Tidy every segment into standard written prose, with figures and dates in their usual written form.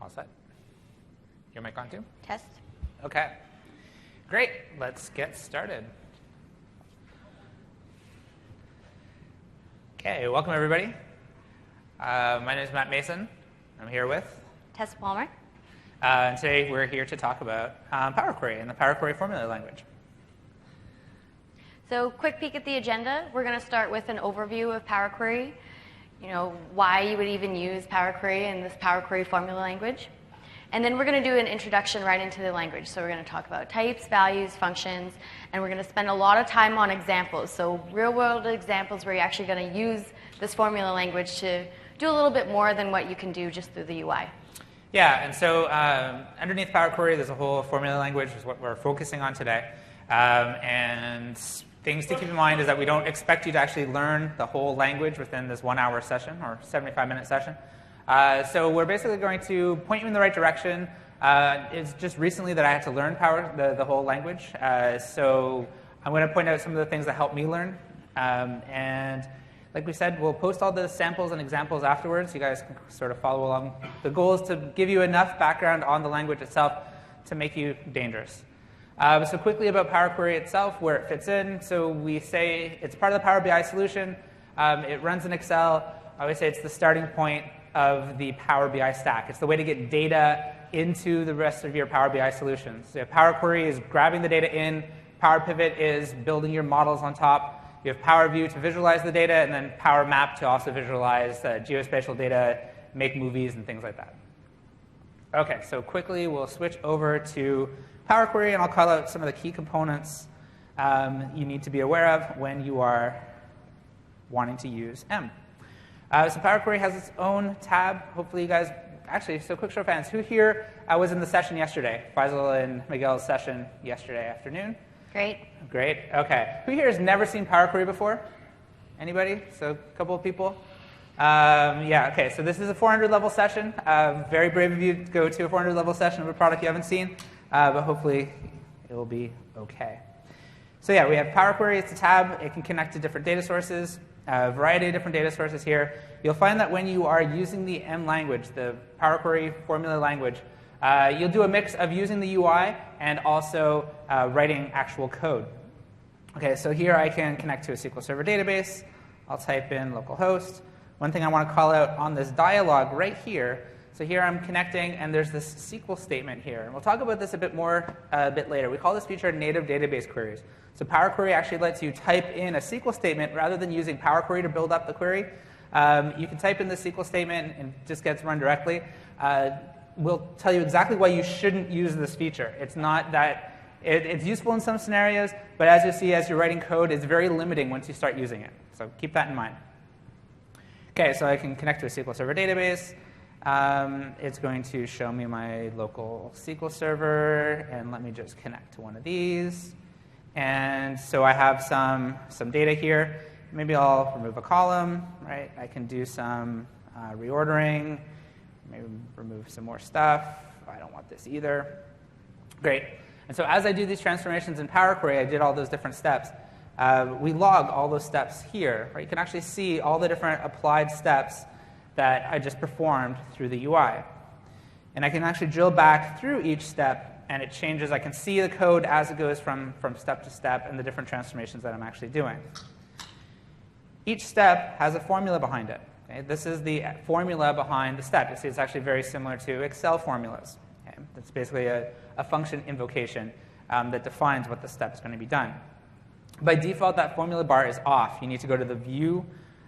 All set. Your mic on too? Test. OK. Great. Let's get started. OK, welcome, everybody. My name is Matt Mason. I'm here with Tessa Palmer. And today we're here to talk about Power Query and the Power Query formula language. So quick peek at the agenda. We're going to start with an overview of Power Query, why you would even use Power Query in this Power Query formula language. And then we're going to do an introduction right into the language. So we're going to talk about types, values, functions, and we're going to spend a lot of time on examples. So real-world examples where you're actually going to use this formula language to do a little bit more than what you can do just through the UI. Yeah, and so underneath Power Query, there's a whole formula language, which is what we're focusing on today. And things to keep in mind is that we don't expect you to actually learn the whole language within this 1-hour session or 75-minute session. So we're basically going to point you in the right direction. It's just recently that I had to learn the whole language. So I'm going to point out some of the things that helped me learn. And like we said, we'll post all the samples and examples afterwards. You guys can sort of follow along. The goal is to give you enough background on the language itself to make you dangerous. So quickly about Power Query itself, where it fits in. So we say it's part of the Power BI solution. It runs in Excel. I always say it's the starting point of the Power BI stack. It's the way to get data into the rest of your Power BI solutions. So Power Query is grabbing the data in. Power Pivot is building your models on top. You have Power View to visualize the data, and then Power Map to also visualize geospatial data, make movies, and things like that. OK, so quickly we'll switch over to Power Query, and I'll call out some of the key components you need to be aware of when you are wanting to use M. So Power Query has its own tab. Hopefully you guys, actually, so quick show of hands. Who here was in the session yesterday? Faisal and Miguel's session yesterday afternoon? Great. Great. OK. Who here has never seen Power Query before? Anybody? So a couple of people. Yeah, OK. So this is a 400-level session. Very brave of you to go to a 400-level session of a product you haven't seen. But hopefully it will be OK. So yeah, we have Power Query. It's a tab. It can connect to different data sources. A variety of different data sources here. You'll find that when you are using the M language, the Power Query formula language, you'll do a mix of using the UI and also writing actual code. OK, so here I can connect to a SQL Server database. I'll type in localhost. One thing I want to call out on this dialog right here, so here I'm connecting, and there's this SQL statement here. And we'll talk about this a bit more a bit later. We call this feature native database queries. So Power Query actually lets you type in a SQL statement rather than using Power Query to build up the query. You can type in the SQL statement, and it just gets run directly. We'll tell you exactly why you shouldn't use this feature. It's not that it's useful in some scenarios, but as you see, as you're writing code, it's very limiting once you start using it. So keep that in mind. OK, so I can connect to a SQL Server database. It's going to show me my local SQL server, and let me just connect to one of these. And so I have some data here. Maybe I'll remove a column, right? I can do some reordering, maybe remove some more stuff. I don't want this either. Great. And so as I do these transformations in Power Query, I did all those different steps. We log all those steps here, right? You can actually see all the different applied steps that I just performed through the UI. And I can actually drill back through each step, and it changes. I can see the code as it goes from step to step and the different transformations that I'm actually doing. Each step has a formula behind it. Okay? This is the formula behind the step. You see it's actually very similar to Excel formulas. Okay? It's basically a function invocation that defines what the step is going to be done. By default, that formula bar is off. You need to go to the View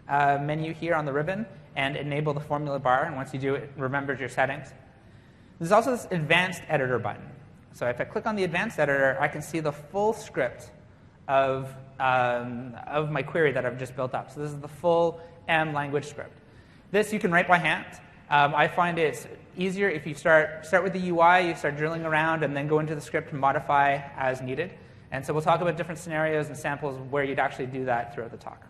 menu here on the ribbon and enable the formula bar. And once you do, it remembers your settings. There's also this Advanced Editor button. So if I click on the Advanced Editor, I can see the full script of my query that I've just built up. So this is the full M language script. This you can write by hand. I find it's easier if you start with the UI, you start drilling around, and then go into the script and modify as needed. And so we'll talk about different scenarios and samples where you'd actually do that throughout the talk.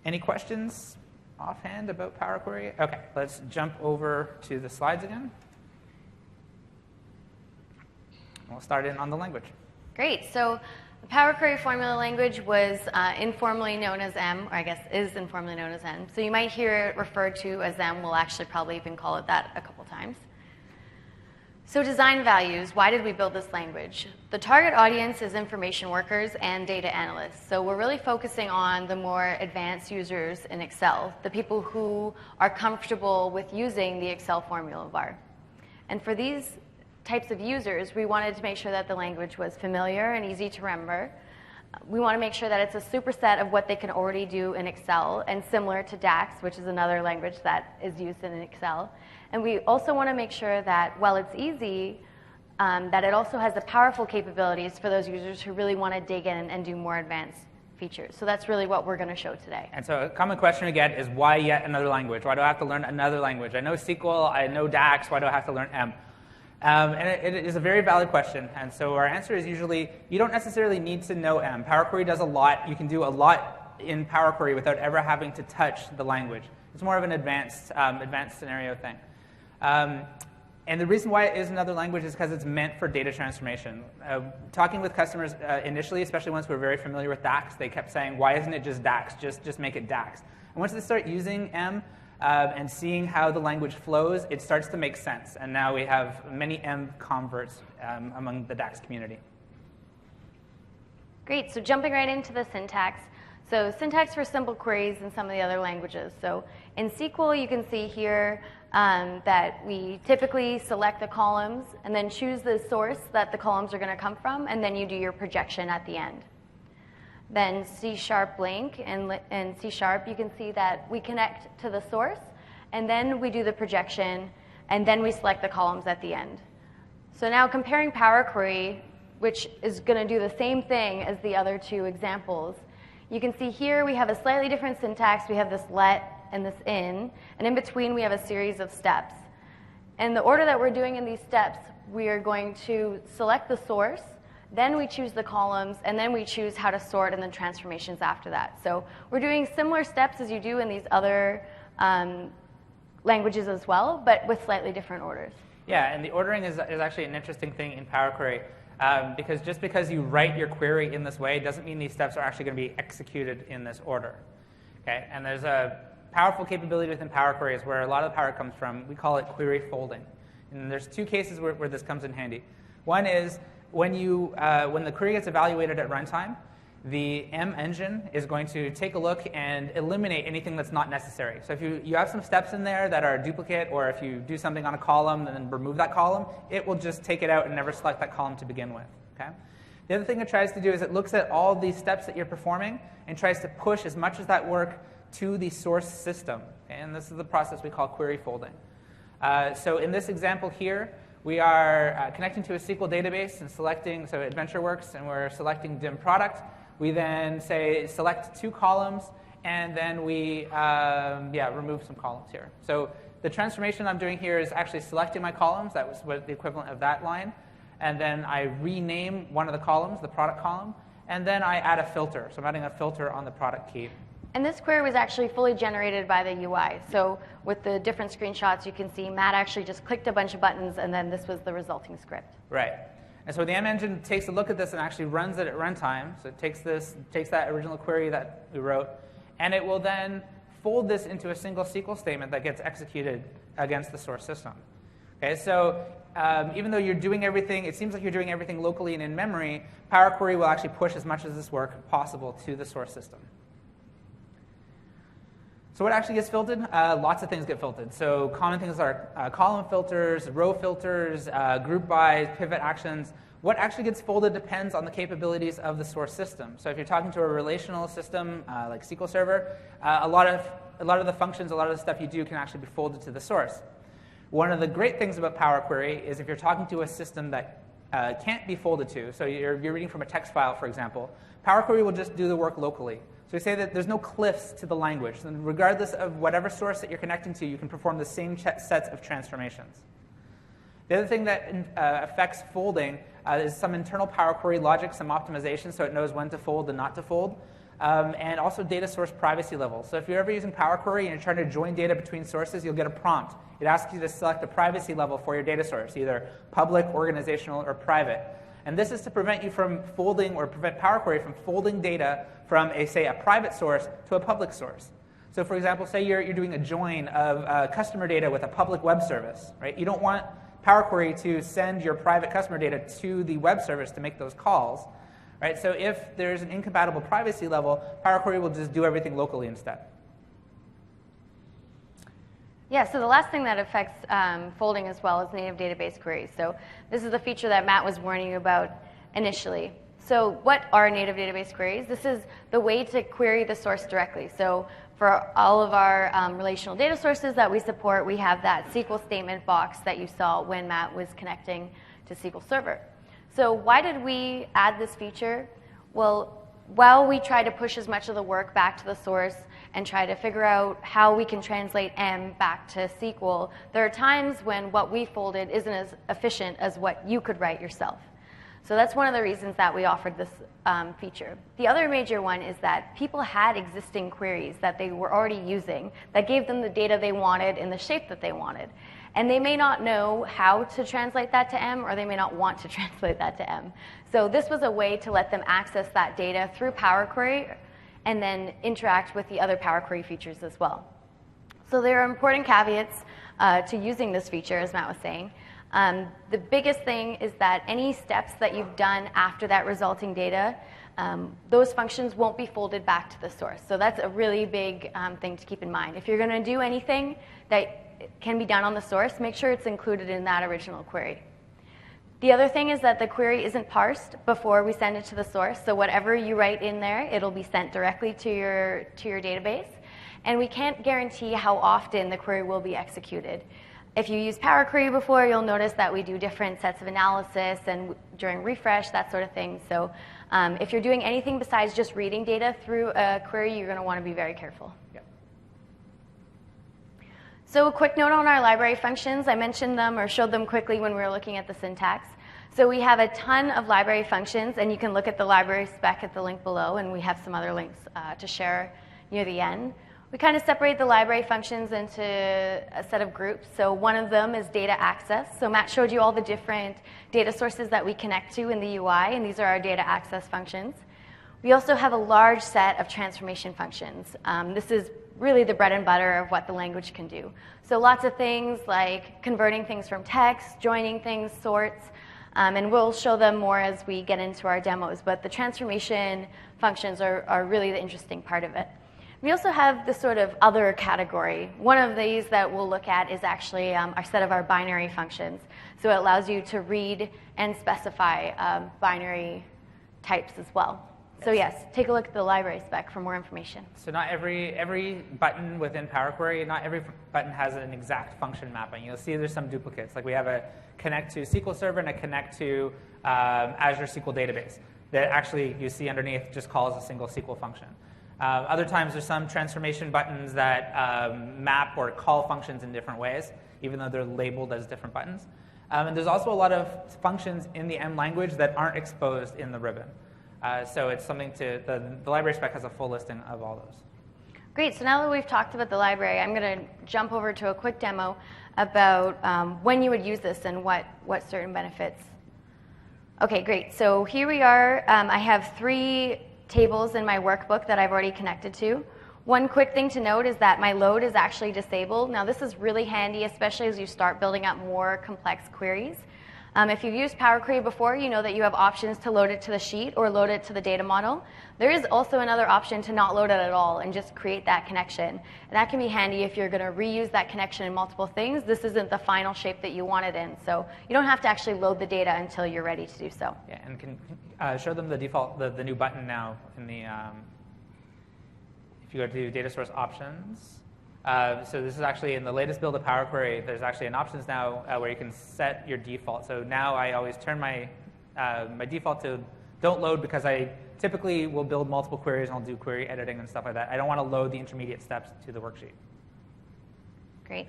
Any questions offhand about Power Query? OK, let's jump over to the slides again. We'll start in on the language. Great. So Power Query formula language was informally known as M, or I guess is informally known as M. So you might hear it referred to as M. We'll actually probably even call it that a couple times. So design values, why did we build this language? The target audience is information workers and data analysts. So we're really focusing on the more advanced users in Excel, the people who are comfortable with using the Excel formula bar. And for these types of users, we wanted to make sure that the language was familiar and easy to remember. We want to make sure that it's a superset of what they can already do in Excel and similar to DAX, which is another language that is used in Excel. And we also want to make sure that while it's easy, that it also has the powerful capabilities for those users who really want to dig in and do more advanced features. So that's really what we're going to show today. And so a common question we get is, why yet another language? Why do I have to learn another language? I know SQL, I know DAX, why do I have to learn M? And it is a very valid question. And so our answer is usually, you don't necessarily need to know M. Power Query does a lot. You can do a lot in Power Query without ever having to touch the language. It's more of an advanced scenario thing. And the reason why it is another language is because it's meant for data transformation. Talking with customers initially, especially once we're very familiar with DAX, they kept saying, why isn't it just DAX? Just make it DAX. And once they start using M and seeing how the language flows, it starts to make sense. And now we have many M converts among the DAX community. Great, so jumping right into the syntax. So syntax for simple queries in some of the other languages. So in SQL, you can see here that we typically select the columns and then choose the source that the columns are going to come from, and then you do your projection at the end. Then C# link and C#, you can see that we connect to the source, and then we do the projection, and then we select the columns at the end. So now comparing Power Query, which is going to do the same thing as the other two examples, you can see here we have a slightly different syntax. We have this let and this in, and in between we have a series of steps. And the order that we're doing in these steps, we are going to select the source, then we choose the columns, and then we choose how to sort and then transformations after that. So we're doing similar steps as you do in these other languages as well, but with slightly different orders. Yeah, and the ordering is actually an interesting thing in Power Query. Because just because you write your query in this way doesn't mean these steps are actually going to be executed in this order. Okay? And there's a powerful capability within Power Query is where a lot of the power comes from. We call it query folding. And there's two cases where this comes in handy. One is when the query gets evaluated at runtime, the M engine is going to take a look and eliminate anything that's not necessary. So if you have some steps in there that are a duplicate, or if you do something on a column and then remove that column, it will just take it out and never select that column to begin with. Okay? The other thing it tries to do is it looks at all these steps that you're performing and tries to push as much of that work to the source system. Okay? And this is the process we call query folding. So in this example here, we are connecting to a SQL database and selecting, so AdventureWorks, and we're selecting dim product. We then say select two columns, and then we remove some columns here. So the transformation I'm doing here is actually selecting my columns. That was what the equivalent of that line. And then I rename one of the columns, the product column, and then I add a filter. So I'm adding a filter on the product key. And this query was actually fully generated by the UI. So with the different screenshots, you can see Matt actually just clicked a bunch of buttons, and then this was the resulting script. Right. And so the M engine takes a look at this and actually runs it at runtime. So it takes that original query that we wrote, and it will then fold this into a single SQL statement that gets executed against the source system. Okay, so even though you're doing everything, it seems like you're doing everything locally and in memory, Power Query will actually push as much of this work possible to the source system. So what actually gets filtered? Lots of things get filtered. So common things are column filters, row filters, group bys, pivot actions. What actually gets folded depends on the capabilities of the source system. So if you're talking to a relational system like SQL Server, a lot of the functions, a lot of the stuff you do can actually be folded to the source. One of the great things about Power Query is if you're talking to a system that can't be folded to, so you're reading from a text file, for example, Power Query will just do the work locally. So we say that there's no cliffs to the language. And regardless of whatever source that you're connecting to, you can perform the same sets of transformations. The other thing that affects folding is some internal Power Query logic, some optimization, so it knows when to fold and not to fold, and also data source privacy level. So if you're ever using Power Query and you're trying to join data between sources, you'll get a prompt. It asks you to select a privacy level for your data source, either public, organizational, or private. And this is to prevent you from folding, or prevent Power Query from folding data from, say, a private source to a public source. So for example, say you're doing a join of customer data with a public web service, right? You don't want Power Query to send your private customer data to the web service to make those calls, right? So if there's an incompatible privacy level, Power Query will just do everything locally instead. Yeah, so the last thing that affects folding as well is native database queries. So this is the feature that Matt was warning you about initially. So what are native database queries? This is the way to query the source directly. So for all of our relational data sources that we support, we have that SQL statement box that you saw when Matt was connecting to SQL Server. So why did we add this feature? Well, while we try to push as much of the work back to the source and try to figure out how we can translate M back to SQL, there are times when what we folded isn't as efficient as what you could write yourself. So that's one of the reasons that we offered this feature. The other major one is that people had existing queries that they were already using that gave them the data they wanted in the shape that they wanted. And they may not know how to translate that to M, or they may not want to translate that to M. So this was a way to let them access that data through Power Query and then interact with the other Power Query features as well. So there are important caveats to using this feature, as Matt was saying. The biggest thing is that any steps that you've done after that resulting data, those functions won't be folded back to the source. So that's a really big thing to keep in mind. If you're going to do anything that can be done on the source, make sure it's included in that original query. The other thing is that the query isn't parsed before we send it to the source. So whatever you write in there, it'll be sent directly to your database. And we can't guarantee how often the query will be executed. If you use Power Query before, you'll notice that we do different sets of analysis and during refresh, that sort of thing. So if you're doing anything besides just reading data through a query, you're going to want to be very careful. Yep. So a quick note on our library functions. I mentioned them or showed them quickly when we were looking at the syntax. So we have a ton of library functions, and you can look at the library spec at the link below, and we have some other links to share near the end. We kind of separate the library functions into a set of groups. So one of them is data access. So Matt showed you all the different data sources that we connect to in the UI, and these are our data access functions. We also have a large set of transformation functions. This is really the bread and butter of what the language can do. So lots of things like converting things from text, joining things, sorts, and we'll show them more as we get into our demos. But the transformation functions are really the interesting part of it. We also have this sort of other category. One of these that we'll look at is actually our set of our binary functions. So it allows you to read and specify binary types as well. So yes, take a look at the library spec for more information. So not every button within Power Query, not every button has an exact function mapping. You'll see there's some duplicates. Like we have a connect to SQL Server and a connect to Azure SQL Database that actually you see underneath just calls a single SQL function. Other times there's some transformation buttons that map or call functions in different ways, even though they're labeled as different buttons. And there's also a lot of functions in the M language that aren't exposed in the ribbon. So it's something to, the library spec has a full listing of all those. Great, so now that we've talked about the library, I'm going to jump over to a quick demo about when you would use this and what certain benefits. Okay, great. So here we are. I have 3 tables in my workbook that I've already connected to. One quick thing to note is that my load is actually disabled. Now this is really handy, especially as you start building up more complex queries. If you've used Power Query before, you know that you have options to load it to the sheet or load it to the data model. There is also another option to not load it at all and just create that connection. And that can be handy if you're going to reuse that connection in multiple things. This isn't the final shape that you want it in. So you don't have to actually load the data until you're ready to do so. Yeah, and can show them the default, the new button now in the, if you go to data source options. So this is actually in the latest build of Power Query. There's actually an options now where you can set your default. So now I always turn my default to don't load because I typically will build multiple queries and I'll do query editing and stuff like that. I don't want to load the intermediate steps to the worksheet. Great.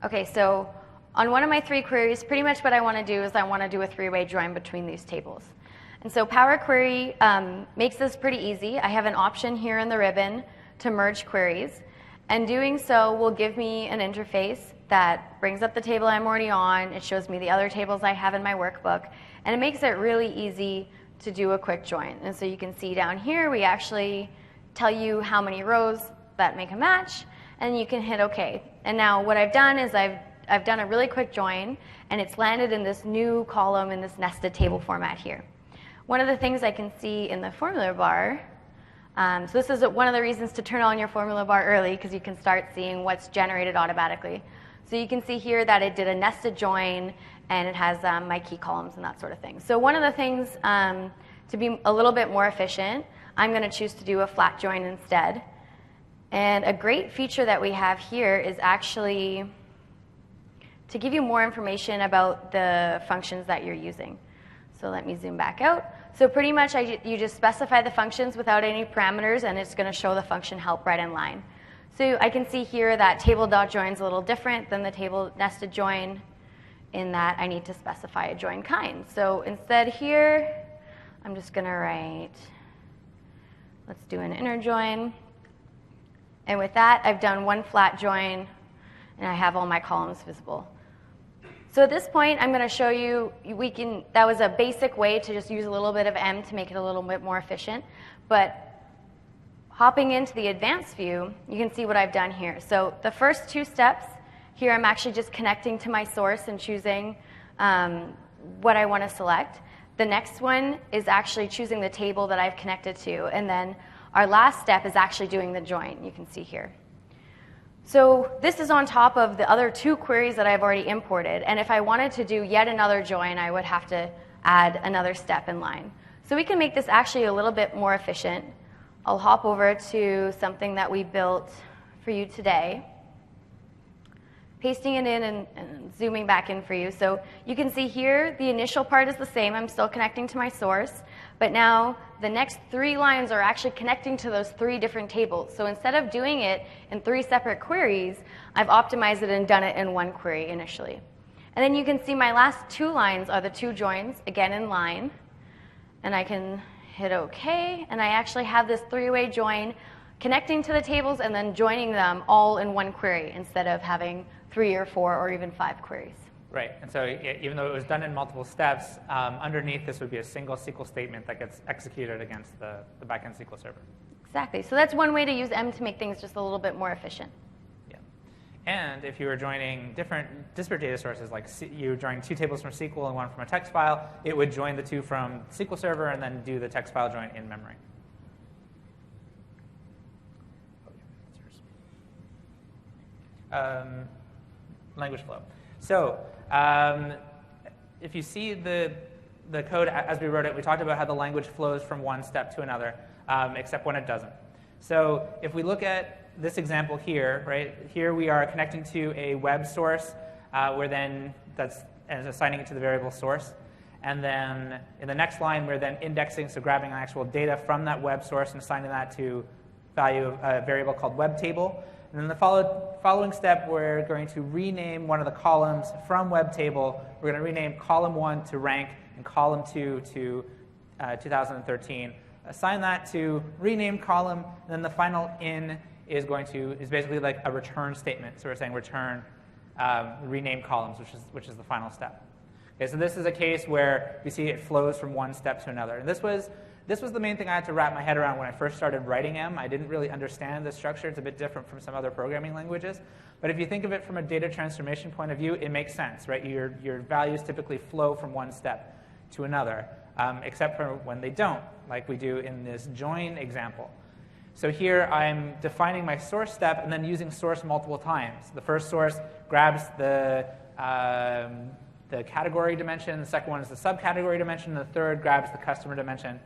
Okay, so on one of my 3 queries, pretty much what I want to do is I want to do a 3-way join between these tables. And so Power Query makes this pretty easy. I have an option here in the ribbon to merge queries. And doing so will give me an interface that brings up the table I'm already on. It shows me the other tables I have in my workbook. And it makes it really easy to do a quick join. And so you can see down here, we actually tell you how many rows that make a match, and you can hit OK. And now what I've done is I've done a really quick join, and it's landed in this new column in this nested table format here. One of the things I can see in the formula bar, so this is one of the reasons to turn on your formula bar early, because you can start seeing what's generated automatically. So you can see here that it did a nested join, and it has my key columns and that sort of thing. So one of the things, to be a little bit more efficient, I'm going to choose to do a flat join instead. And a great feature that we have here is actually to give you more information about the functions that you're using. So let me zoom back out. So pretty much you just specify the functions without any parameters, and it's going to show the function help right in line. So I can see here that table.join is a little different than the table nested join in that I need to specify a join kind. So instead here, I'm just going to write, let's do an inner join. And with that, I've done one flat join, and I have all my columns visible. So at this point, I'm going to show you, that was a basic way to just use a little bit of M to make it a little bit more efficient. But hopping into the advanced view, you can see what I've done here. So the first two steps, here I'm actually just connecting to my source and choosing what I want to select. The next one is actually choosing the table that I've connected to. And then our last step is actually doing the join, you can see here. So this is on top of the other two queries that I've already imported. And if I wanted to do yet another join, I would have to add another step in line. So we can make this actually a little bit more efficient. I'll hop over to something that we built for you today, pasting it in and zooming back in for you. So you can see here the initial part is the same. I'm still connecting to my source. But now the next 3 lines are actually connecting to those 3 different tables. So instead of doing it in 3 separate queries, I've optimized it and done it in 1 query initially. And then you can see my last 2 lines are the 2 joins, again in line. And I can hit OK. And I actually have this 3-way join connecting to the tables and then joining them all in 1 query instead of having 3 or 4 or even 5 queries. Right, and so even though it was done in multiple steps, underneath this would be a single SQL statement that gets executed against the backend SQL server. Exactly, so that's one way to use M to make things just a little bit more efficient. Yeah, and if you were joining disparate data sources, like you were joining 2 tables from SQL and 1 from a text file, it would join the 2 from SQL server and then do the text file join in memory. Language flow. So if you see the code as we wrote it, we talked about how the language flows from one step to another, except when it doesn't. So if we look at this example here, right, here we are connecting to a web source and assigning it to the variable source. And then in the next line, we're then indexing, so grabbing actual data from that web source and assigning that to value of a variable called web table. And then the following step, we're going to rename one of the columns from web table. We're going to rename column 1 to rank and column 2 to 2013. Assign that to rename column, and then the final in is basically like a return statement. So we're saying return rename columns, which is the final step. Okay, so this is a case where you see it flows from one step to another. And this was the main thing I had to wrap my head around when I first started writing M. I didn't really understand the structure. It's a bit different from some other programming languages. But if you think of it from a data transformation point of view, it makes sense, right? Your values typically flow from one step to another, except for when they don't, like we do in this join example. So here I'm defining my source step and then using source multiple times. The first source grabs the category dimension. The second one is the subcategory dimension. The third grabs the customer dimension.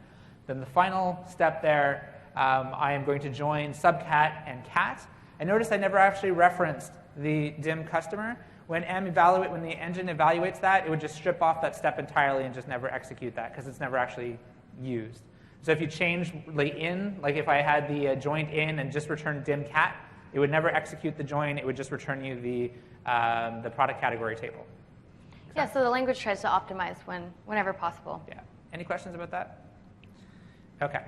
Then the final step there, I am going to join subcat and cat. And notice I never actually referenced the dim customer. When the engine evaluates that, it would just strip off that step entirely and just never execute that because it's never actually used. So if you change the in, like if I had the joined in and just return dim cat, it would never execute the join. It would just return you the product category table. Yeah, so the language tries to optimize whenever possible. Yeah. Any questions about that? OK.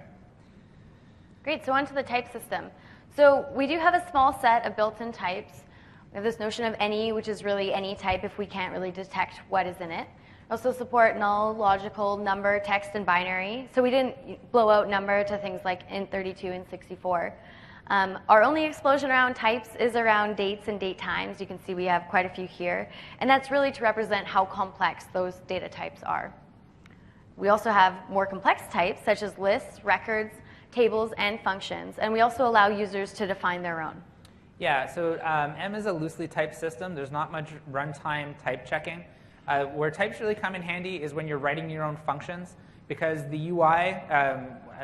Great, so on to the type system. So we do have a small set of built-in types. We have this notion of any, which is really any type if we can't really detect what is in it. Also support null, logical, number, text, and binary. So we didn't blow out number to things like int32 and 64. Our only explosion around types is around dates and date times. You can see we have quite a few here. And that's really to represent how complex those data types are. We also have more complex types, such as lists, records, tables, and functions. And we also allow users to define their own. Yeah, so M is a loosely typed system. There's not much runtime type checking. Where types really come in handy is when you're writing your own functions, because the UI,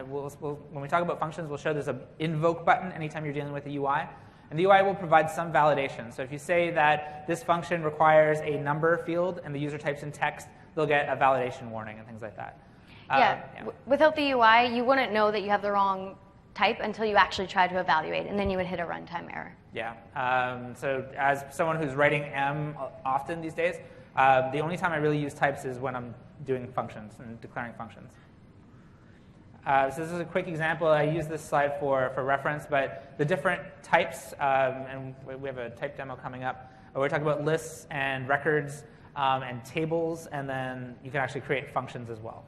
when we talk about functions, we'll show there's an invoke button anytime you're dealing with the UI. And the UI will provide some validation. So if you say that this function requires a number field and the user types in text, they'll get a validation warning and things like that. Yeah. Without the UI, you wouldn't know that you have the wrong type until you actually try to evaluate, and then you would hit a runtime error. Yeah. So as someone who's writing M often these days, the only time I really use types is when I'm doing functions and declaring functions. So this is a quick example. I use this slide for reference, but the different types, and we have a type demo coming up. We're talking about lists and records and tables, and then you can actually create functions as well.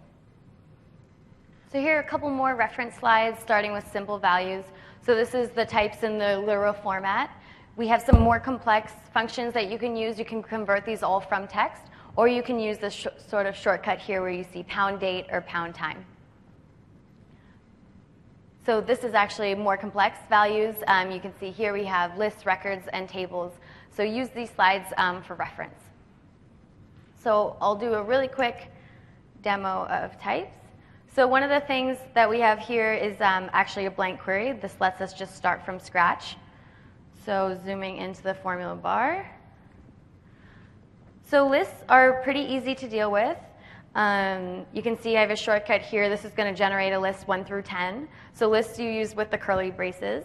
So here are a couple more reference slides, starting with simple values. So this is the types in the literal format. We have some more complex functions that you can use. You can convert these all from text, or you can use this sort of shortcut here where you see pound date or pound time. So this is actually more complex values. You can see here we have lists, records, and tables. So use these slides for reference. So I'll do a really quick demo of types. So one of the things that we have here is actually a blank query. This lets us just start from scratch. So zooming into the formula bar. So lists are pretty easy to deal with. You can see I have a shortcut here. This is going to generate a list 1 through 10. So lists you use with the curly braces.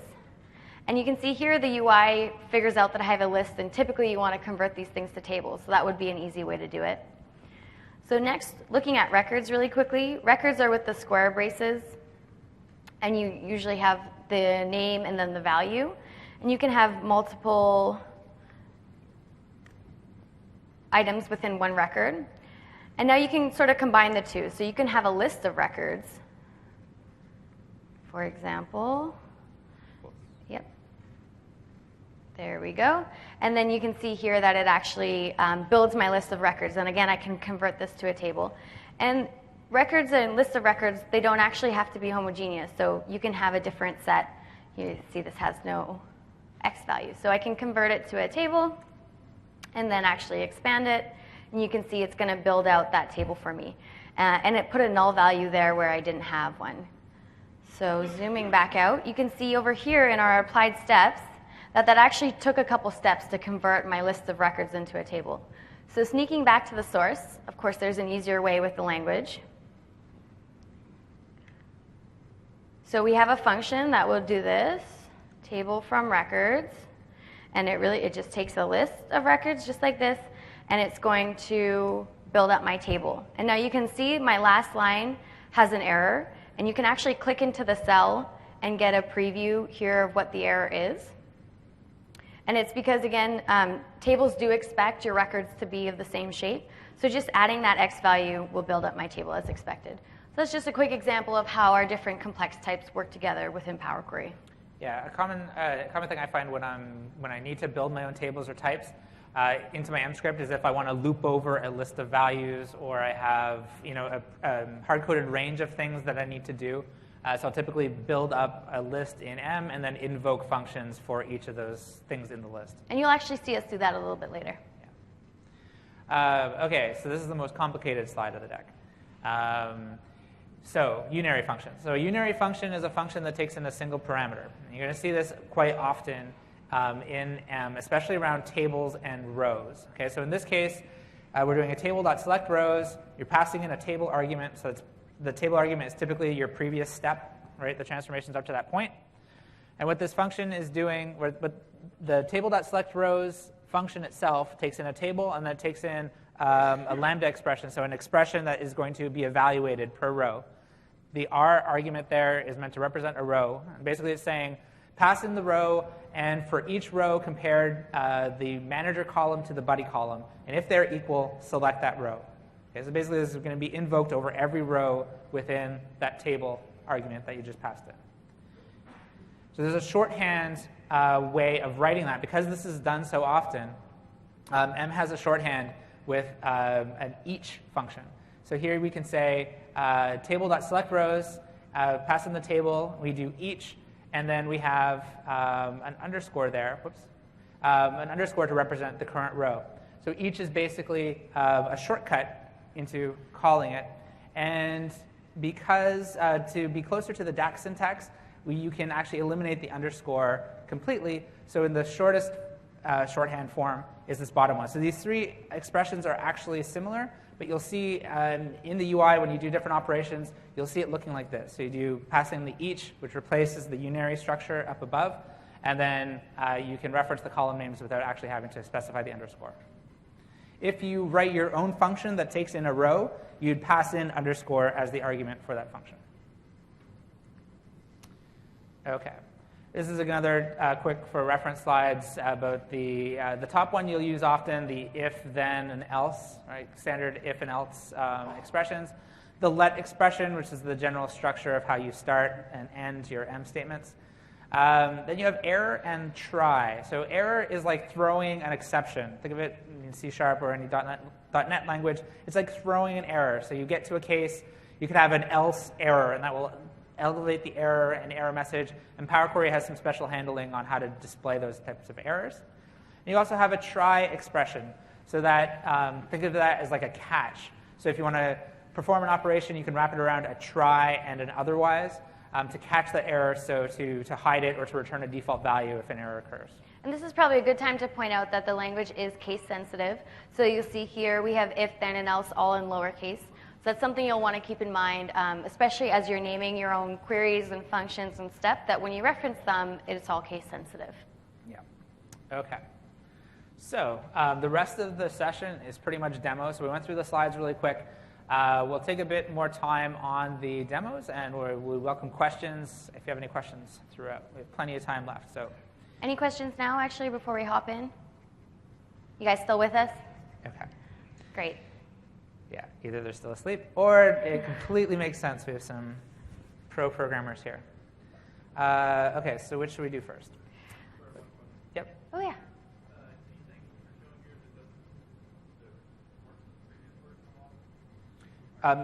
And you can see here the UI figures out that I have a list, and typically you want to convert these things to tables. So that would be an easy way to do it. So next, looking at records really quickly. Records are with the square braces, and you usually have the name and then the value. And you can have multiple items within one record. And now you can sort of combine the two. So you can have a list of records, for example. Yep. There we go. And then you can see here that it actually builds my list of records. And again, I can convert this to a table. And records and lists of records, they don't actually have to be homogeneous. So you can have a different set. You see this has no X value. So I can convert it to a table and then actually expand it. And you can see it's going to build out that table for me. And it put a null value there where I didn't have one. So zooming back out, you can see over here in our applied steps that actually took a couple steps to convert my list of records into a table. So sneaking back to the source, of course, there's an easier way with the language. So we have a function that will do this, table from records. And it just takes a list of records just like this, and it's going to build up my table. And now you can see my last line has an error, and you can actually click into the cell and get a preview here of what the error is. And it's because, again, tables do expect your records to be of the same shape. So just adding that X value will build up my table as expected. So that's just a quick example of how our different complex types work together within Power Query. Yeah, a common thing I find when I need to build my own tables or types into my M script is if I want to loop over a list of values, or I have a hard-coded range of things that I need to do. So I'll typically build up a list in M and then invoke functions for each of those things in the list. And you'll actually see us do that a little bit later. Yeah. Okay, so this is the most complicated slide of the deck. So unary function. So a unary function is a function that takes in a single parameter. And you're going to see this quite often in M, especially around tables and rows. Okay, so in this case, we're doing a table.selectRows. You're passing in a table argument, so the table argument is typically your previous step, right? The transformation's up to that point. And what this function is doing, what the table.selectRows function itself takes in a table, and then it takes in a lambda expression, so an expression that is going to be evaluated per row. The R argument there is meant to represent a row. And basically, it's saying, pass in the row, and for each row, compare the manager column to the buddy column. And if they're equal, select that row. Okay, so basically this is going to be invoked over every row within that table argument that you just passed in. So there's a shorthand way of writing that. Because this is done so often, M has a shorthand with an each function. So here we can say table.selectRows, pass in the table, we do each, and then we have an underscore there, an underscore to represent the current row. So each is basically a shortcut into calling it. And because to be closer to the DAX syntax, you can actually eliminate the underscore completely. So in the shortest shorthand form is this bottom one. So these three expressions are actually similar, but you'll see in the UI when you do different operations, you'll see it looking like this. So you do pass in the each, which replaces the unary structure up above, and then you can reference the column names without actually having to specify the underscore. If you write your own function that takes in a row, you'd pass in underscore as the argument for that function. Okay. This is another quick for reference slides about the top one you'll use often, the if, then, and else, right? Standard if and else expressions. The let expression, which is the general structure of how you start and end your M statements. Then you have error and try. So error is like throwing an exception. Think of it in C# or any .NET language. It's like throwing an error. So you get to a case, you could have an else error, and that will elevate the error and error message. And Power Query has some special handling on how to display those types of errors. And you also have a try expression. So that think of that as like a catch. So if you want to perform an operation, you can wrap it around a try and an otherwise. To catch the error, so to hide it or to return a default value if an error occurs. And this is probably a good time to point out that the language is case sensitive. So you'll see here we have if, then, and else all in lowercase. So that's something you'll want to keep in mind, especially as you're naming your own queries and functions and stuff, that when you reference them, it's all case sensitive. Yeah. OK. So the rest of the session is pretty much demo. So we went through the slides really quick. We'll take a bit more time on the demos, and we welcome questions if you have any questions throughout. We have plenty of time left. So, any questions now, actually, before we hop in? You guys still with us? OK. Great. Yeah, either they're still asleep, or it completely makes sense. We have some pro programmers here. OK, so which should we do first? Yep. Oh, yeah.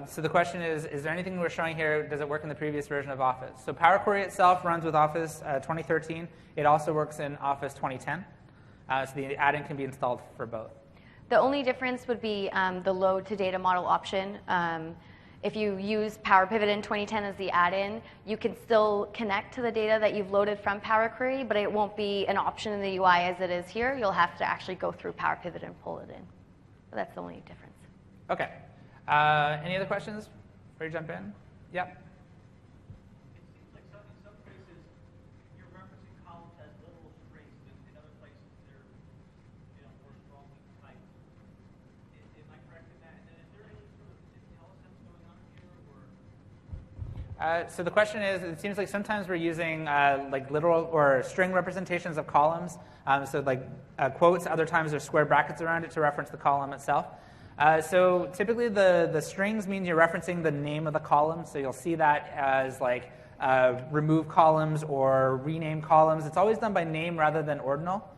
So the question is there anything we're showing here, does it work in the previous version of Office? So Power Query itself runs with Office 2013. It also works in Office 2010. So the add-in can be installed for both. The only difference would be the load to data model option. If you use Power Pivot in 2010 as the add-in, you can still connect to the data that you've loaded from Power Query, but it won't be an option in the UI as it is here. You'll have to actually go through Power Pivot and pull it in. So that's the only difference. OK. Any other questions before you jump in? Yep. It seems like in some cases you're referencing columns as literal strings, but in other places they're more strongly typed. Am I correct in that? And then is there any sort of IntelliSense going on here? So the question is, it seems like sometimes we're using like literal or string representations of columns. So like quotes, other times there's square brackets around it to reference the column itself. So typically the strings means you're referencing the name of the column. So you'll see that as like remove columns or rename columns. It's always done by name rather than ordinal,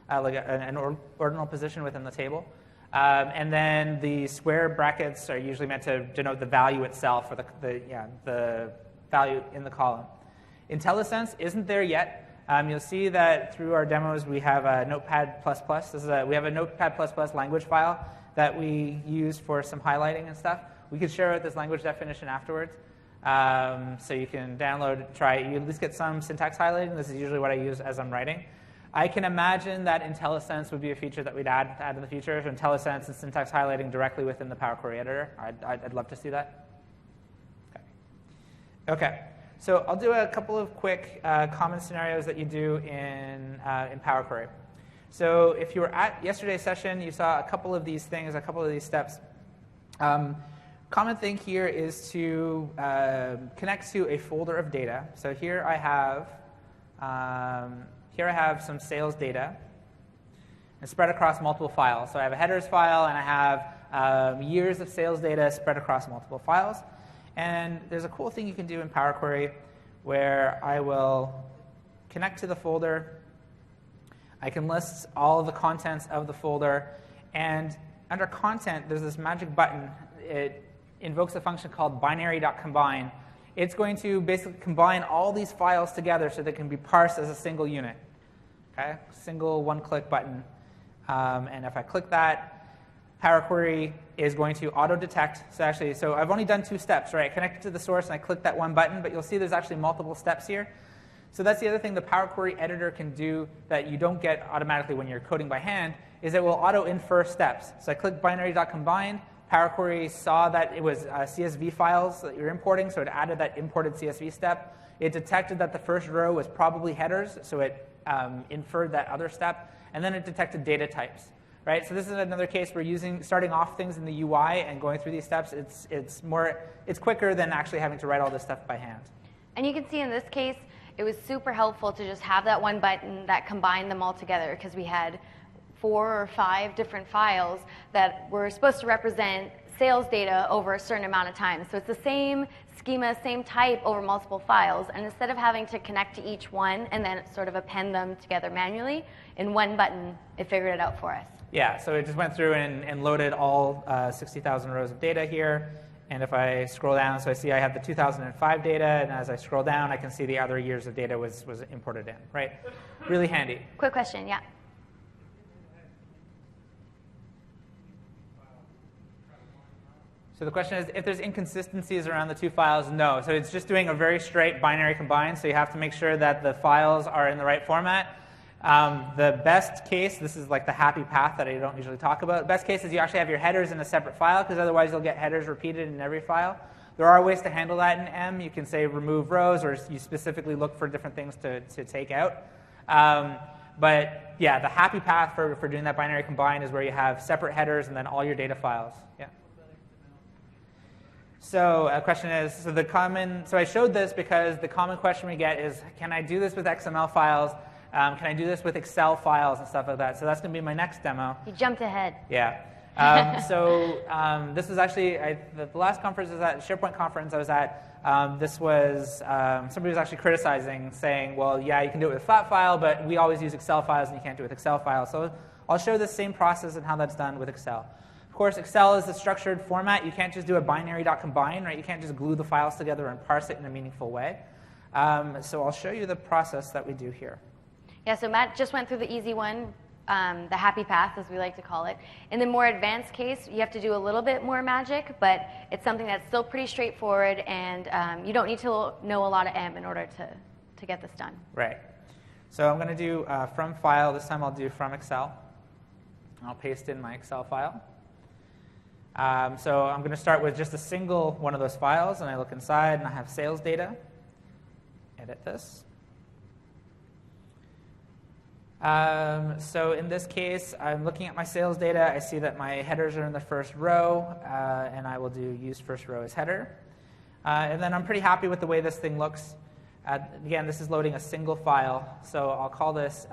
like an ordinal position within the table. And then the square brackets are usually meant to denote the value itself, or the value in the column. IntelliSense isn't there yet. You'll see that through our demos we have a Notepad++. We have a Notepad++ language file that we use for some highlighting and stuff. We could share out this language definition afterwards. So you can download, try it. You at least get some syntax highlighting. This is usually what I use as I'm writing. I can imagine that IntelliSense would be a feature that we'd add in the future. So IntelliSense and syntax highlighting directly within the Power Query editor. I'd love to see that. OK. So I'll do a couple of quick common scenarios that you do in Power Query. So if you were at yesterday's session, you saw a couple of these things, a couple of these steps. Common thing here is to connect to a folder of data. So here I have some sales data and spread across multiple files. So I have a headers file, and I have years of sales data spread across multiple files. And there's a cool thing you can do in Power Query where I will connect to the folder. I can list all of the contents of the folder. And under content, there's this magic button. It invokes a function called binary.combine. It's going to basically combine all these files together so they can be parsed as a single unit. Okay? Single one-click button. And if I click that, Power Query is going to auto-detect. So I've only done 2 steps, right? I connected to the source and I click that one button, but you'll see there's actually multiple steps here. So that's the other thing the Power Query editor can do that you don't get automatically when you're coding by hand, is it will auto-infer steps. So I click binary.combine. Power Query saw that it was CSV files that you're importing, so it added that imported CSV step. It detected that the first row was probably headers, so it inferred that other step. And then it detected data types. Right? So this is another case where starting off things in the UI and going through these steps, it's quicker than actually having to write all this stuff by hand. And you can see in this case, it was super helpful to just have that one button that combined them all together, because we had 4 or 5 different files that were supposed to represent sales data over a certain amount of time. So it's the same schema, same type over multiple files. And instead of having to connect to each one and then sort of append them together manually, in one button, it figured it out for us. Yeah, so it just went through and loaded all 60,000 rows of data here. And if I scroll down, so I see I have the 2005 data, and as I scroll down, I can see the other years of data was imported in, right? Really handy. Quick question, yeah. So the question is, if there's inconsistencies around the 2 files, no. So it's just doing a very straight binary combine, so you have to make sure that the files are in the right format. The best case, this is like the happy path that I don't usually talk about. Best case is you actually have your headers in a separate file, because otherwise you'll get headers repeated in every file. There are ways to handle that in M. You can say remove rows, or you specifically look for different things to take out. But yeah, the happy path for doing that binary combine is where you have separate headers and then all your data files. Yeah. So a question is, so I showed this because the common question we get is, can I do this with XML files? Can I do this with Excel files and stuff like that? So that's going to be my next demo. You jumped ahead. Yeah. This was actually, the last conference was at, SharePoint conference I was at, this was, somebody was actually criticizing, saying, well, yeah, you can do it with flat file, but we always use Excel files and you can't do it with Excel files. So I'll show the same process and how that's done with Excel. Of course, Excel is a structured format. You can't just do a binary.combine, right? You can't just glue the files together and parse it in a meaningful way. So I'll show you the process that we do here. Yeah, so Matt just went through the easy one, the happy path, as we like to call it. In the more advanced case, you have to do a little bit more magic, but it's something that's still pretty straightforward, and you don't need to know a lot of M in order to get this done. Right. So I'm going to do from file. This time I'll do from Excel. I'll paste in my Excel file. So I'm going to start with just a single one of those files, and I look inside, and I have sales data. Edit this. So in this case, I'm looking at my sales data. I see that my headers are in the first row, and I will do use first row as header. And then I'm pretty happy with the way this thing looks. Again, this is loading a single file, so I'll call this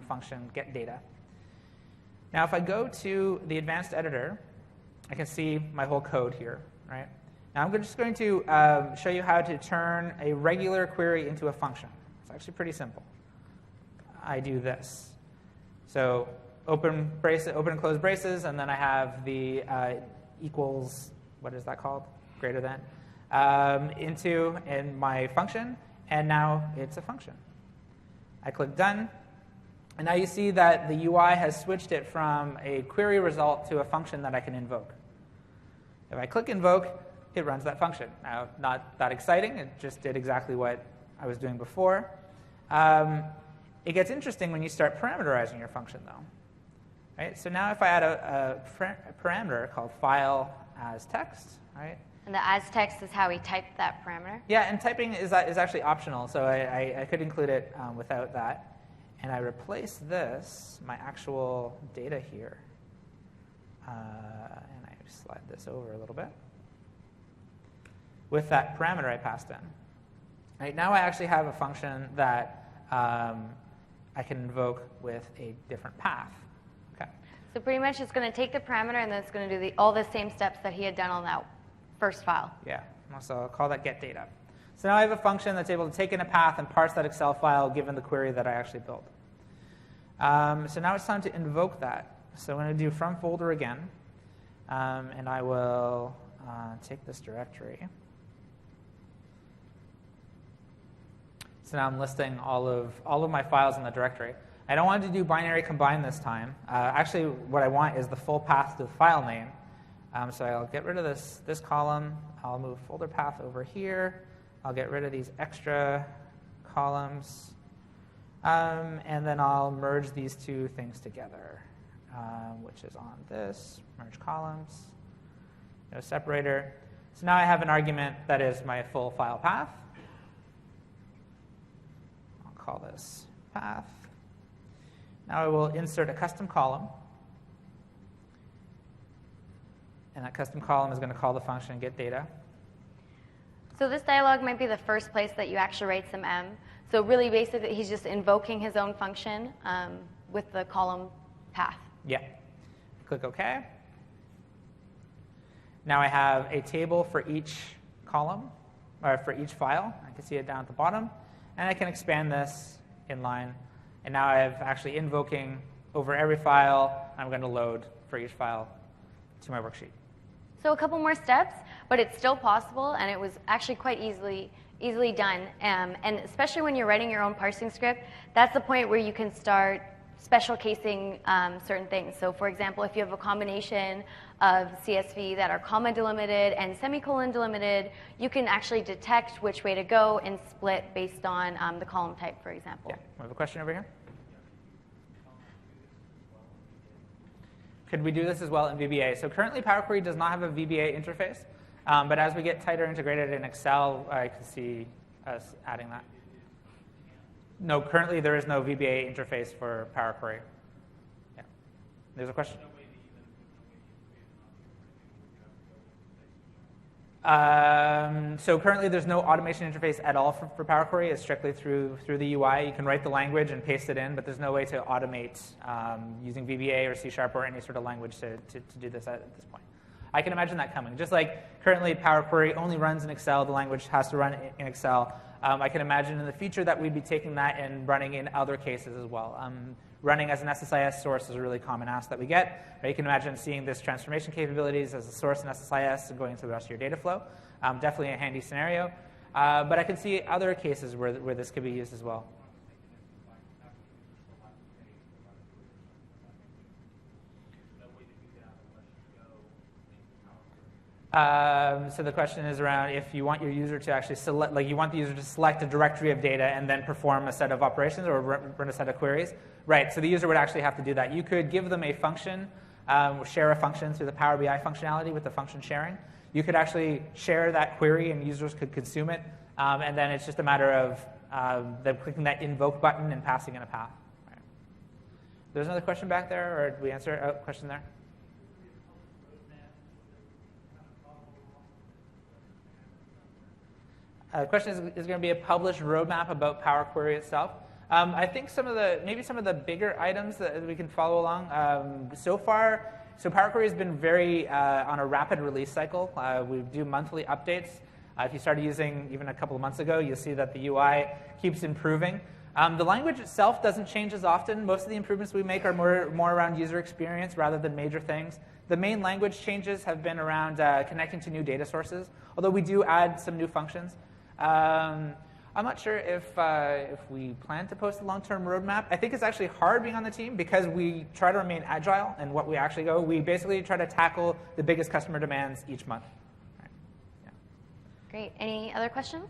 function getData. Now, if I go to the advanced editor, I can see my whole code here, right? Now, I'm just going to show you how to turn a regular query into a function. It's actually pretty simple. I do this. So open and close braces, and then I have the equals, what is that called? Greater than, in my function, and now it's a function. I click done, and now you see that the UI has switched it from a query result to a function that I can invoke. If I click invoke, it runs that function. Now, not that exciting. It just did exactly what I was doing before. It gets interesting when you start parameterizing your function, though. Right? So now if I add a parameter called file as text, right? And the as text is how we type that parameter? Yeah, and typing is actually optional, so I could include it without that. And I replace this, my actual data here, and I slide this over a little bit, with that parameter I passed in. Right, now I actually have a function that I can invoke with a different path. Okay. So pretty much it's going to take the parameter and then it's going to do all the same steps that he had done on that first file. Yeah, so I'll call that get data. So now I have a function that's able to take in a path and parse that Excel file given the query that I actually built. So now it's time to invoke that. So I'm going to do from folder again, and I will take this directory. So now I'm listing all of my files in the directory. I don't want to do binary combine this time. Actually, what I want is the full path to the file name. So I'll get rid of this column. I'll move folder path over here. I'll get rid of these extra columns. And then I'll merge these two things together, which is on this, merge columns, no separator. So now I have an argument that is my full file path. I'll call this path. Now I will insert a custom column. And that custom column is going to call the function get data. So this dialog might be the first place that you actually write some M. So really, basically, he's just invoking his own function with the column path. Yeah. Click OK. Now I have a table for each column, or for each file. I can see it down at the bottom. And I can expand this inline. And now I have actually invoking over every file. I'm going to load for each file to my worksheet. So a couple more steps, but it's still possible, and it was actually quite easily done. And especially when you're writing your own parsing script, that's the point where you can start special casing certain things. So for example, if you have a combination of CSV that are comma delimited and semicolon delimited, you can actually detect which way to go and split based on the column type, for example. Yeah. We have a question over here. Could we do this as well in VBA? So currently, Power Query does not have a VBA interface. But as we get tighter integrated in Excel, I can see us adding that. No, currently there is no VBA interface for Power Query. Yeah. There's a question? So currently there's no automation interface at all for Power Query. It's strictly through the UI. You can write the language and paste it in, but there's no way to automate using VBA or C# or any sort of language to do this at this point. I can imagine that coming. Just like currently Power Query only runs in Excel, the language has to run in Excel. I can imagine in the future that we'd be taking that and running in other cases as well. Running as an SSIS source is a really common ask that we get. You can imagine seeing this transformation capabilities as a source in SSIS and going to the rest of your data flow. Definitely a handy scenario. But I can see other cases where this could be used as well. So the question is around if you want your user to actually select, like you want the user to select a directory of data and then perform a set of operations or run a set of queries. Right, so the user would actually have to do that. You could give them a function, share a function through the Power BI functionality with the function sharing. You could actually share that query and users could consume it. And then it's just a matter of them clicking that invoke button and passing in a path. Right. There's another question back there, or did we answer a question there? The question is going to be a published roadmap about Power Query itself. I think maybe some of the bigger items that we can follow along. So far, Power Query has been very on a rapid release cycle. We do monthly updates. If you started using even a couple of months ago, you'll see that the UI keeps improving. The language itself doesn't change as often. Most of the improvements we make are more around user experience rather than major things. The main language changes have been around connecting to new data sources, although we do add some new functions. I'm not sure if we plan to post a long-term roadmap. I think it's actually hard being on the team because we try to remain agile in what we actually go. We basically try to tackle the biggest customer demands each month. Right. Yeah. Great. Any other questions?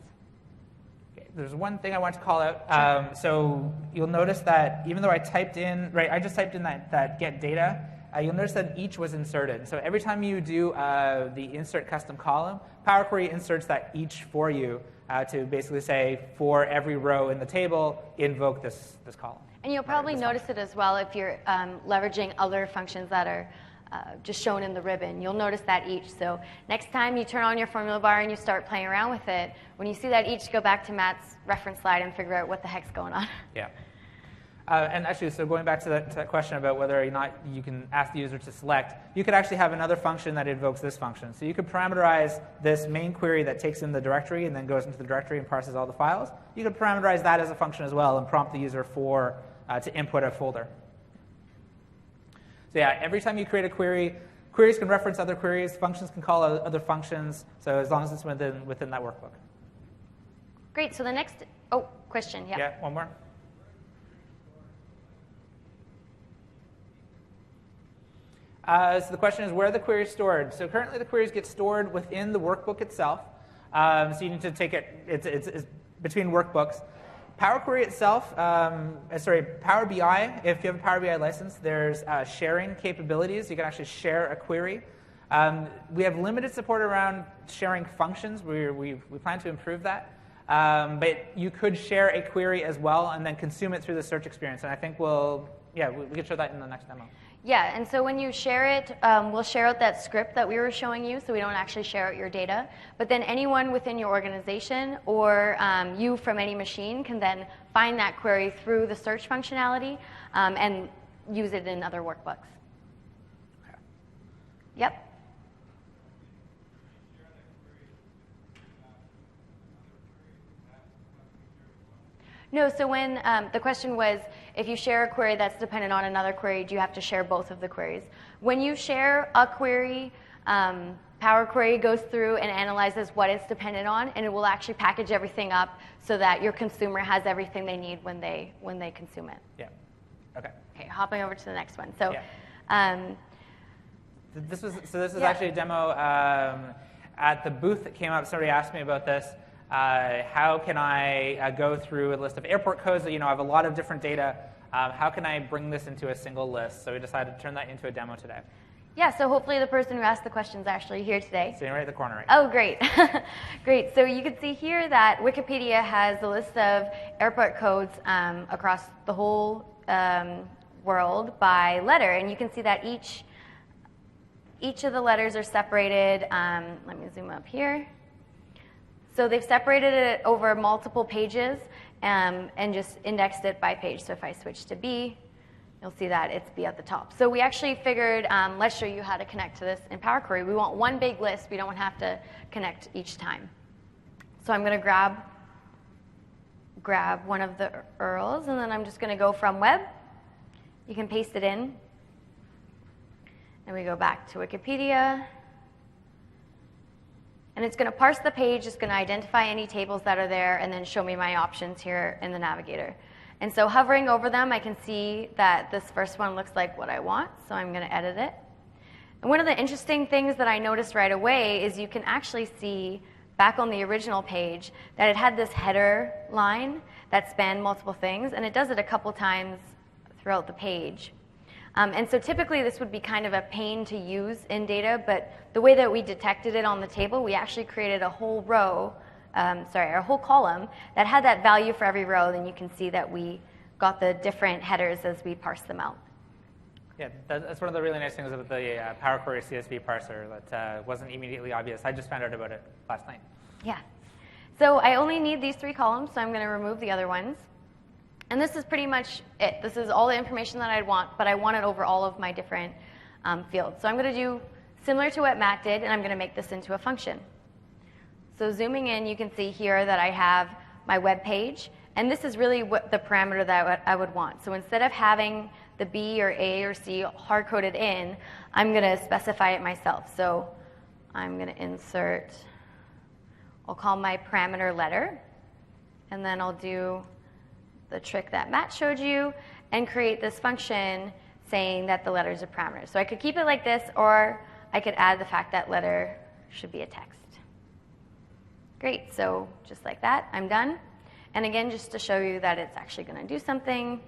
Okay. There's one thing I want to call out. So you'll notice that even though I typed in, I just typed in that get data, you'll notice that each was inserted. So every time you do the insert custom column, Power Query inserts that each for you to basically say, for every row in the table, invoke this column. And you'll probably notice it as well if you're leveraging other functions that are just shown in the ribbon. You'll notice that each. So next time you turn on your formula bar and you start playing around with it, when you see that each, go back to Matt's reference slide and figure out what the heck's going on. Yeah. And actually, so going back to that question about whether or not you can ask the user to select, you could actually have another function that invokes this function. So you could parameterize this main query that takes in the directory and then goes into the directory and parses all the files. You could parameterize that as a function as well and prompt the user to input a folder. So yeah, every time you create a query, queries can reference other queries, functions can call other functions, so as long as it's within that workbook. Great, so the next, question, yeah. Yeah, one more. So the question is, where are the queries stored? So currently the queries get stored within the workbook itself. So you need to take it, it's between workbooks. Power Query itself, Power BI, if you have a Power BI license, there's sharing capabilities. You can actually share a query. We have limited support around sharing functions. We plan to improve that. But you could share a query as well and then consume it through the search experience. And I think we can show that in the next demo. Yeah, and so when you share it, we'll share out that script that we were showing you, so we don't actually share out your data. But then anyone within your organization or you from any machine can then find that query through the search functionality and use it in other workbooks. Okay. Yep. No, so when the question was, if you share a query that's dependent on another query, do you have to share both of the queries? When you share a query, Power Query goes through and analyzes what it's dependent on, and it will actually package everything up so that your consumer has everything they need when they consume it. Yeah. Okay. Okay, hopping over to the next one. So, yeah. This is actually a demo at the booth that came up. Somebody asked me about this. How can I go through a list of airport codes that I have a lot of different data? How can I bring this into a single list? So we decided to turn that into a demo today. Yeah, so hopefully the person who asked the question is actually here today. Sitting right at the corner. Right? Oh, great. Great. So you can see here that Wikipedia has a list of airport codes across the whole world by letter. And you can see that each of the letters are separated. Let me zoom up here. So they've separated it over multiple pages and just indexed it by page. So if I switch to B, you'll see that it's B at the top. So we actually figured, let's show you how to connect to this in Power Query. We want one big list. We don't have to connect each time. So I'm going to grab one of the URLs, and then I'm just going to go from web. You can paste it in. And we go back to Wikipedia. And it's going to parse the page, it's going to identify any tables that are there, and then show me my options here in the navigator. And so hovering over them, I can see that this first one looks like what I want, so I'm going to edit it. And one of the interesting things that I noticed right away is you can actually see back on the original page that it had this header line that spanned multiple things, and it does it a couple times throughout the page. And so typically this would be kind of a pain to use in data, but the way that we detected it on the table, we actually created a whole row, a whole column that had that value for every row. Then you can see that we got the different headers as we parse them out. Yeah, that's one of the really nice things about the Power Query CSV parser that wasn't immediately obvious. I just found out about it last night. Yeah. So I only need these 3 columns, so I'm going to remove the other ones. And this is pretty much it. This is all the information that I'd want, but I want it over all of my different fields. So I'm going to do similar to what Matt did, and I'm going to make this into a function. So zooming in, you can see here that I have my web page, and this is really what the parameter that I would want. So instead of having the B or A or C hard-coded in, I'm going to specify it myself. So I'm going to insert, I'll call my parameter letter, and then I'll do the trick that Matt showed you, and create this function saying that the letter is a parameter. So I could keep it like this, or I could add the fact that letter should be a text. Great, so just like that, I'm done. And again, just to show you that it's actually going to do something,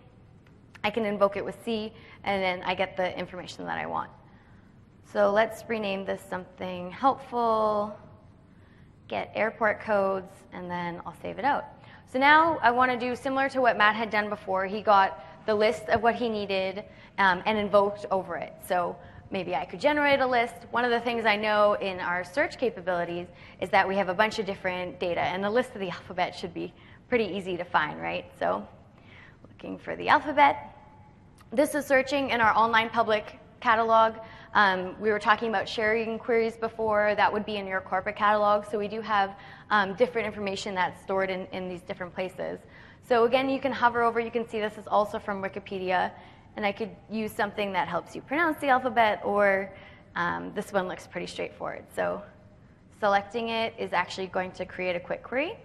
I can invoke it with C, and then I get the information that I want. So let's rename this something helpful, get airport codes, and then I'll save it out. So now I want to do similar to what Matt had done before. He got the list of what he needed and invoked over it. So maybe I could generate a list. One of the things I know in our search capabilities is that we have a bunch of different data, and the list of the alphabet should be pretty easy to find, right? So look looking for the alphabet. This is searching in our online public catalog. We were talking about sharing queries before. That would be in your corporate catalog. So we do have different information that's stored in these different places. So again, you can hover over. You can see this is also from Wikipedia. And I could use something that helps you pronounce the alphabet, or this one looks pretty straightforward. So selecting it is actually going to create a quick query.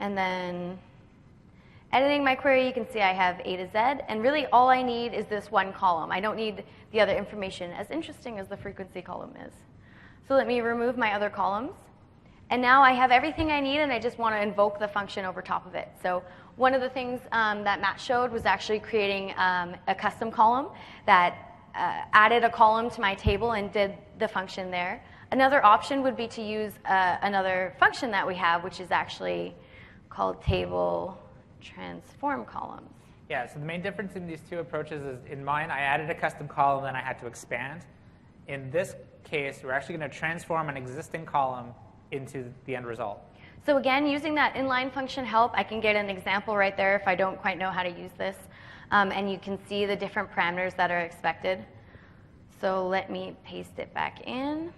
And then editing my query, you can see I have A to Z. And really all I need is this one column. I don't need the other information, as interesting as the frequency column is. So let me remove my other columns. And now I have everything I need, and I just want to invoke the function over top of it. So one of the things that Matt showed was actually creating a custom column that added a column to my table and did the function there. Another option would be to use another function that we have, which is actually called table transform columns. Yeah, so the main difference in these two approaches is in mine, I added a custom column, then I had to expand. In this case, we're actually going to transform an existing column into the end result. So again, using that inline function help, I can get an example right there if I don't quite know how to use this. And you can see the different parameters that are expected. So let me paste it back in.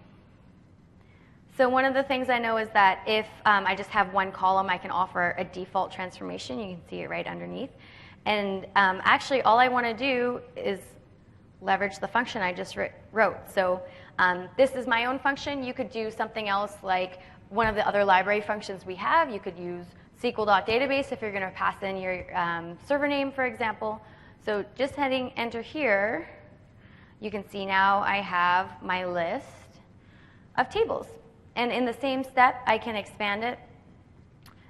So one of the things I know is that if I just have one column, I can offer a default transformation. You can see it right underneath. And actually, all I want to do is leverage the function I just wrote. So this is my own function. You could do something else like one of the other library functions we have. You could use SQL.database if you're going to pass in your server name, for example. So just hitting enter here, you can see now I have my list of tables. And in the same step, I can expand it.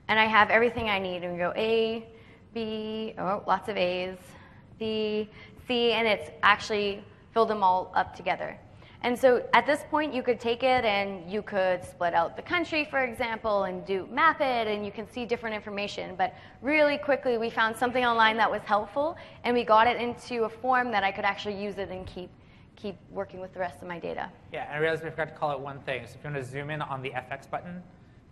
And I have everything I need. And we go A, B, oh, lots of A's, B, C, and it's actually filled them all up together. And so at this point, you could take it and you could split out the country, for example, and do map it, and you can see different information. But really quickly, we found something online that was helpful, and we got it into a form that I could actually use it and keep working with the rest of my data. Yeah, and I realized we forgot to call it one thing. So if you want to zoom in on the FX button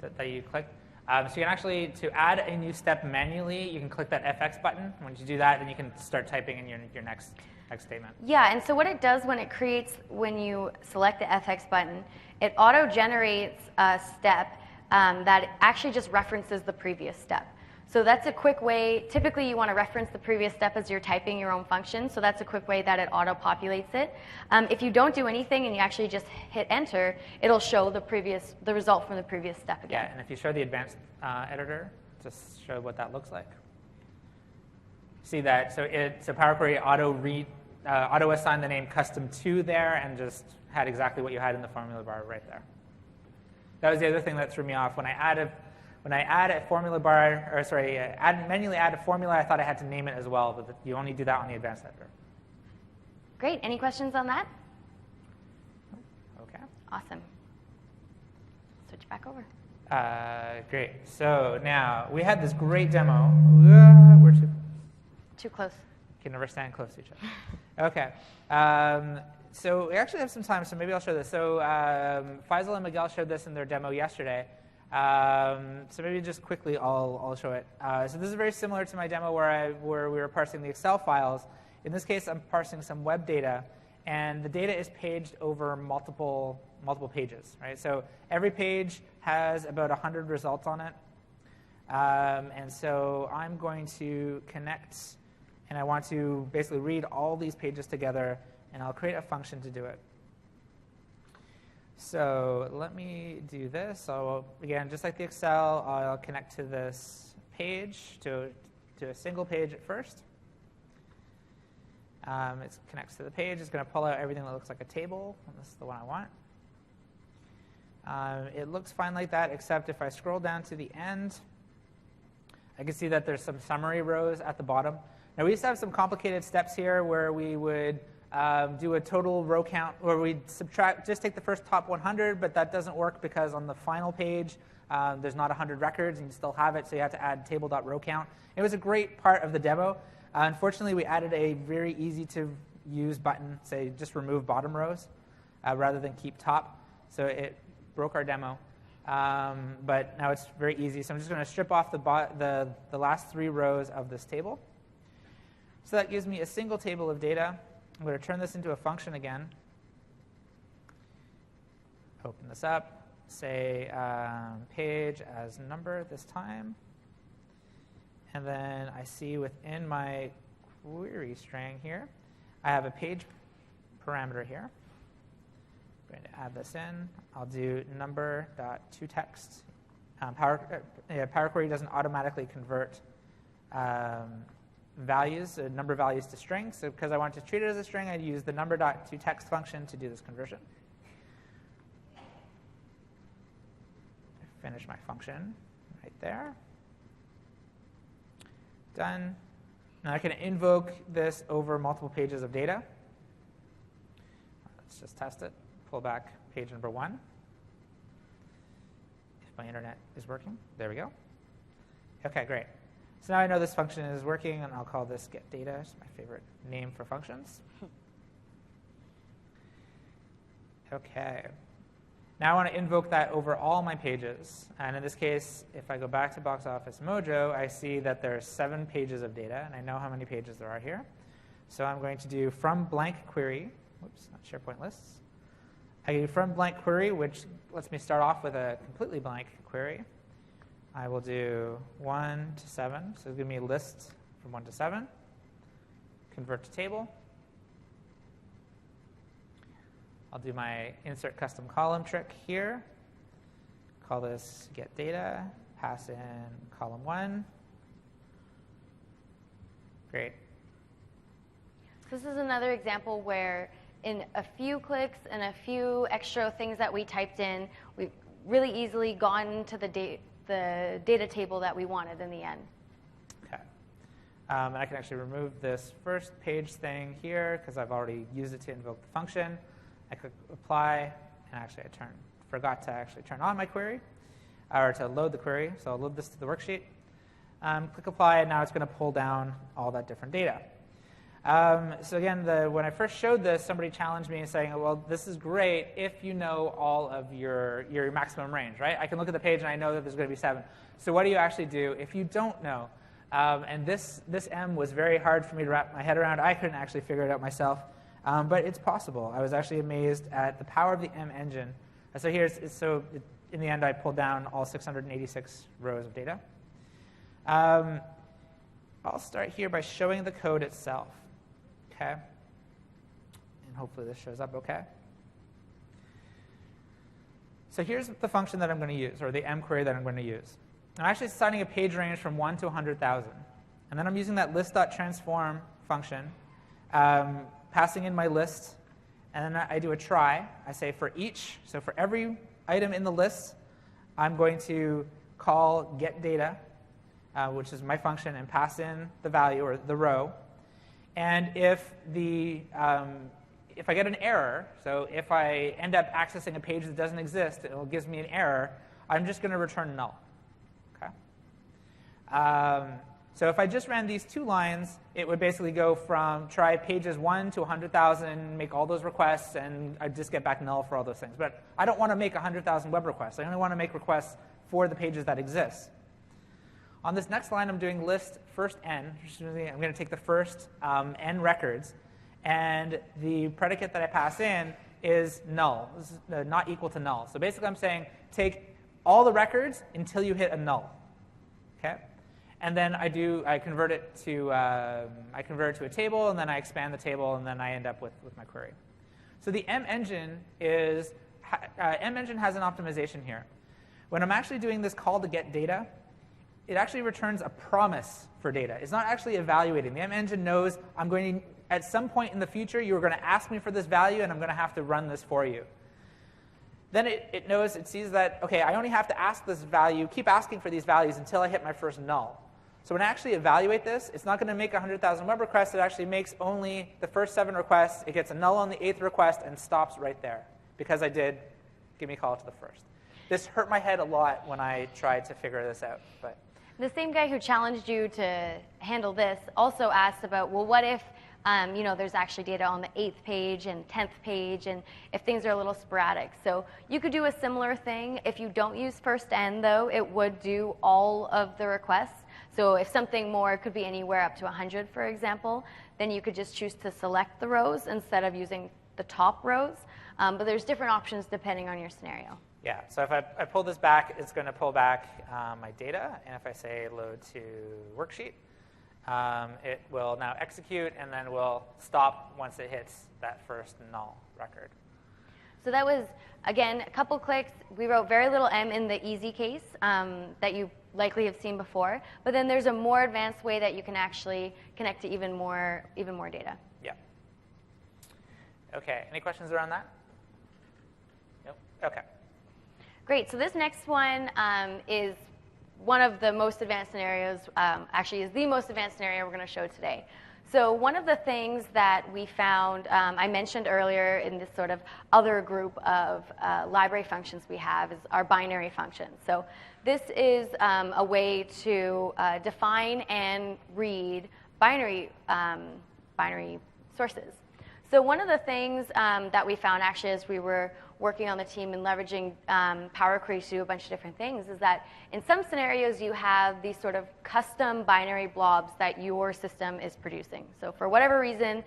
that you click, so you can actually, to add a new step manually, you can click that FX button. Once you do that, then you can start typing in your next statement. Yeah, and so what it does when you select the FX button, it auto-generates a step that actually just references the previous step. So that's a quick way. Typically, you want to reference the previous step as you're typing your own function. So that's a quick way that it auto-populates it. If you don't do anything and you actually just hit enter, it'll show the result from the previous step again. Yeah, and if you show the advanced editor, just show what that looks like. See that? So Power Query auto assigned the name custom to there and just had exactly what you had in the formula bar right there. That was the other thing that threw me off. When I add a formula bar, or sorry, manually add a formula, I thought I had to name it as well, but you only do that on the advanced editor. Great. Any questions on that? Okay. Awesome. Switch back over. Great. So now we had this great demo. We're Too close. can never stand close to each other. Okay. So we actually have some time, so maybe I'll show this. So Faisal and Miguel showed this in their demo yesterday. So maybe just quickly I'll show it. So this is very similar to my demo where we were parsing the Excel files. In this case, I'm parsing some web data, and the data is paged over multiple pages, right? So every page has about 100 results on it. And so I'm going to connect, and I want to basically read all these pages together, and I'll create a function to do it. So let me do this. So again, just like the Excel, I'll connect to this page, to a single page at first. It connects to the page. It's going to pull out everything that looks like a table. And this is the one I want. It looks fine like that, except if I scroll down to the end, I can see that there's some summary rows at the bottom. Now, we used to have some complicated steps here where we would do a total row count, where we'd just take the first top 100, but that doesn't work because on the final page, there's not 100 records, and you still have it, so you have to add table.row count. It was a great part of the demo. Unfortunately, we added a very easy-to-use button, say just remove bottom rows rather than keep top, so it broke our demo. But now it's very easy. So I'm just going to strip off the last 3 rows of this table. So that gives me a single table of data. I'm going to turn this into a function again. Open this up. Say page as number this time. And then I see within my query string here, I have a page parameter here. I'm going to add this in. I'll do number.toText. Power Query doesn't automatically convert number values to strings. So because I want to treat it as a string, I'd use the number.toText function to do this conversion. Finish my function right there. Done. Now I can invoke this over multiple pages of data. Let's just test it. Pull back page number 1. If my internet is working. There we go. OK, great. So now I know this function is working, and I'll call this getData. It's my favorite name for functions. OK. Now I want to invoke that over all my pages. And in this case, if I go back to Box Office Mojo, I see that there are 7 pages of data, and I know how many pages there are here. So I'm going to do from blank query. Whoops, not SharePoint lists. I do from blank query, which lets me start off with a completely blank query. I will do 1 to 7. So it'll give me a list from 1 to 7. Convert to table. I'll do my insert custom column trick here. Call this getData. Pass in column 1. Great. So this is another example where in a few clicks and a few extra things that we typed in, we've really easily gone to the data table that we wanted in the end. OK. And I can actually remove this first page thing here, because I've already used it to invoke the function. I click apply, and actually I forgot to actually turn on my query, or to load the query. So I'll load this to the worksheet. Click apply, and now it's going to pull down all that different data. So again, when I first showed this, somebody challenged me saying, well, this is great if you know all of your maximum range, right? I can look at the page, and I know that there's going to be 7. So what do you actually do if you don't know? And this M was very hard for me to wrap my head around. I couldn't actually figure it out myself. But it's possible. I was actually amazed at the power of the M engine. So in the end, I pulled down all 686 rows of data. I'll start here by showing the code itself. OK? And hopefully this shows up OK. So here's the function that I'm going to use, or the M query that I'm going to use. I'm actually assigning a page range from 1 to 100,000. And then I'm using that list.transform function, passing in my list, and then I do a try. I say for each, so for every item in the list, I'm going to call getData, which is my function, and pass in the value, or the row. And if I get an error, so if I end up accessing a page that doesn't exist, it gives me an error, I'm just going to return null. Okay? So if I just ran these 2 lines, it would basically go from try pages 1 to 100,000, make all those requests, and I'd just get back null for all those things. But I don't want to make 100,000 web requests. I only want to make requests for the pages that exist. On this next line, I'm doing list first n. I'm going to take the first n records. And the predicate that I pass in is null. This is not equal to null. So basically, I'm saying take all the records until you hit a null. Okay? And then I convert it to a table, and then I expand the table, and then I end up with my query. So the M engine has an optimization here. When I'm actually doing this call to get data, it actually returns a promise for data. It's not actually evaluating. The M engine knows I'm going to, at some point in the future, you're going to ask me for this value, and I'm going to have to run this for you. Then it sees that, OK, I only have to ask this value, keep asking for these values until I hit my first null. So when I actually evaluate this, it's not going to make 100,000 web requests. It actually makes only the first 7 requests. It gets a null on the 8th request and stops right there, because I did give me a call to the first. This hurt my head a lot when I tried to figure this out. But the same guy who challenged you to handle this also asked about, well, what if There's actually data on the 8th page and 10th page, and if things are a little sporadic. So you could do a similar thing. If you don't use first n, though, it would do all of the requests. So if something more could be anywhere up to 100, for example, then you could just choose to select the rows instead of using the top rows. But there's different options depending on your scenario. Yeah, so if I pull this back, it's going to pull back my data. And if I say load to worksheet, it will now execute and then will stop once it hits that first null record. So that was, again, a couple clicks. We wrote very little m in the easy case that you likely have seen before. But then there's a more advanced way that you can actually connect to even more data. Yeah. OK, any questions around that? Nope. OK. Great. So this next one is one of the most advanced scenarios, actually is the most advanced scenario we're going to show today. So one of the things that we found, I mentioned earlier in this sort of other group of library functions we have is our binary functions. So this is a way to define and read binary sources. So one of the things that we found actually as we were working on the team and leveraging Power Query to do a bunch of different things is that in some scenarios you have these sort of custom binary blobs that your system is producing. So for whatever reason,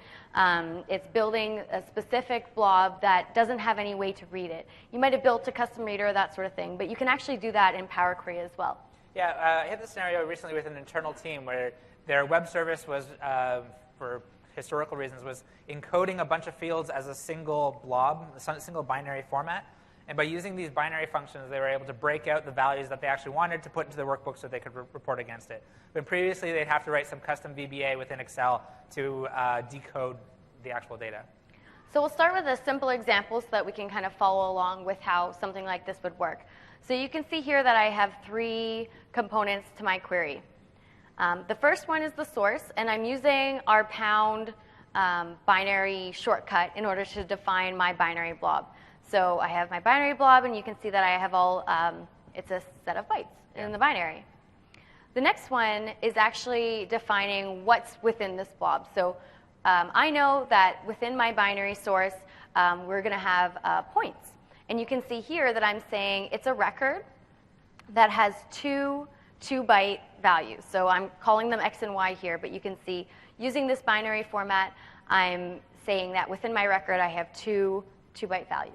it's building a specific blob that doesn't have any way to read it. You might have built a custom reader, that sort of thing, but you can actually do that in Power Query as well. Yeah, I had this scenario recently with an internal team where their web service was, for historical reasons, was encoding a bunch of fields as a single blob, a single binary format. And by using these binary functions, they were able to break out the values that they actually wanted to put into their workbook so they could report against it. But previously, they'd have to write some custom VBA within Excel to decode the actual data. So we'll start with a simple example so that we can kind of follow along with how something like this would work. So you can see here that I have 3 components to my query. The first one is the source, and I'm using our pound binary shortcut in order to define my binary blob. So I have my binary blob, and you can see that I have all, it's a set of bytes in the binary. The next one is actually defining what's within this blob. So I know that within my binary source, we're going to have points. And you can see here that I'm saying it's a record that has 2 2-byte values. So I'm calling them X and Y here, but you can see using this binary format, I'm saying that within my record, I have 2 2-byte values.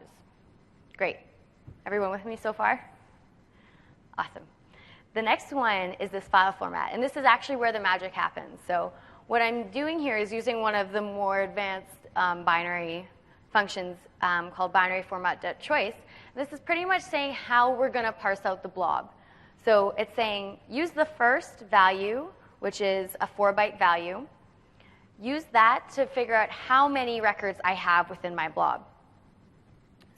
Great. Everyone with me so far? Awesome. The next one is this file format, and this is actually where the magic happens. So what I'm doing here is using one of the more advanced binary functions called binary format.choice. This is pretty much saying how we're going to parse out the blob. So it's saying use the first value, which is a 4-byte value. Use that to figure out how many records I have within my blob.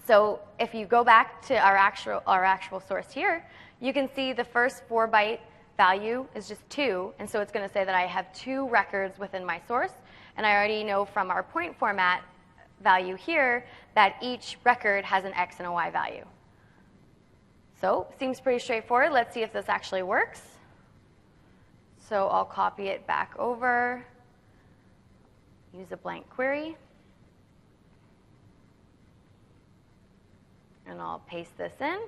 So if you go back to our actual source here, you can see the first 4-byte value is just 2, and so it's going to say that I have 2 records within my source, and I already know from our point format value here that each record has an X and a Y value. So seems pretty straightforward. Let's see if this actually works. So I'll copy it back over, use a blank query, and I'll paste this in.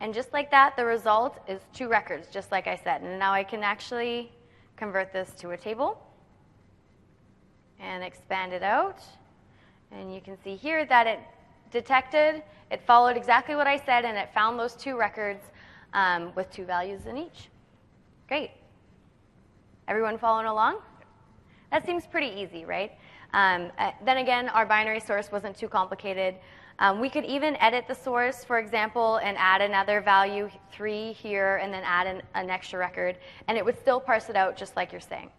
And just like that, the result is 2 records, just like I said. And now I can actually convert this to a table and expand it out. And you can see here that it detected, it followed exactly what I said, and it found those 2 records with 2 values in each. Great. Everyone following along? That seems pretty easy, right? Then again, our binary source wasn't too complicated. We could even edit the source, for example, and add another value 3 here, and then add an extra record, and it would still parse it out just like you're saying.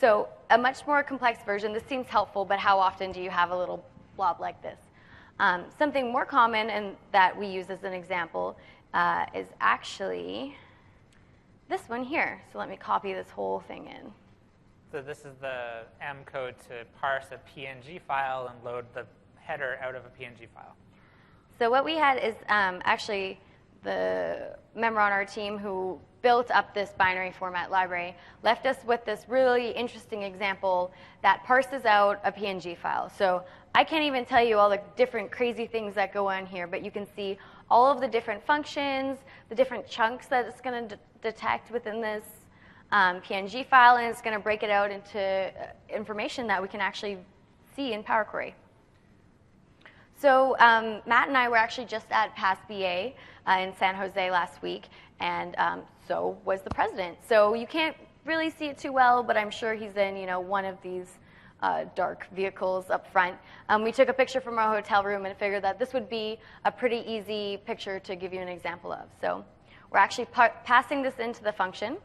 So a much more complex version. This seems helpful, but how often do you have a little blob like this? Something more common and that we use as an example is actually this one here. So let me copy this whole thing in. So this is the M code to parse a PNG file and load the header out of a PNG file. So what we had is actually the member on our team who built up this binary format library, left us with this really interesting example that parses out a PNG file. So I can't even tell you all the different crazy things that go on here, but you can see all of the different functions, the different chunks that it's going to detect within this PNG file, and it's going to break it out into information that we can actually see in Power Query. So Matt and I were actually just at PASS-BA in San Jose last week, and so was the president. So you can't really see it too well, but I'm sure he's in one of these dark vehicles up front. We took a picture from our hotel room and figured that this would be a pretty easy picture to give you an example of. So we're actually passing this into the function,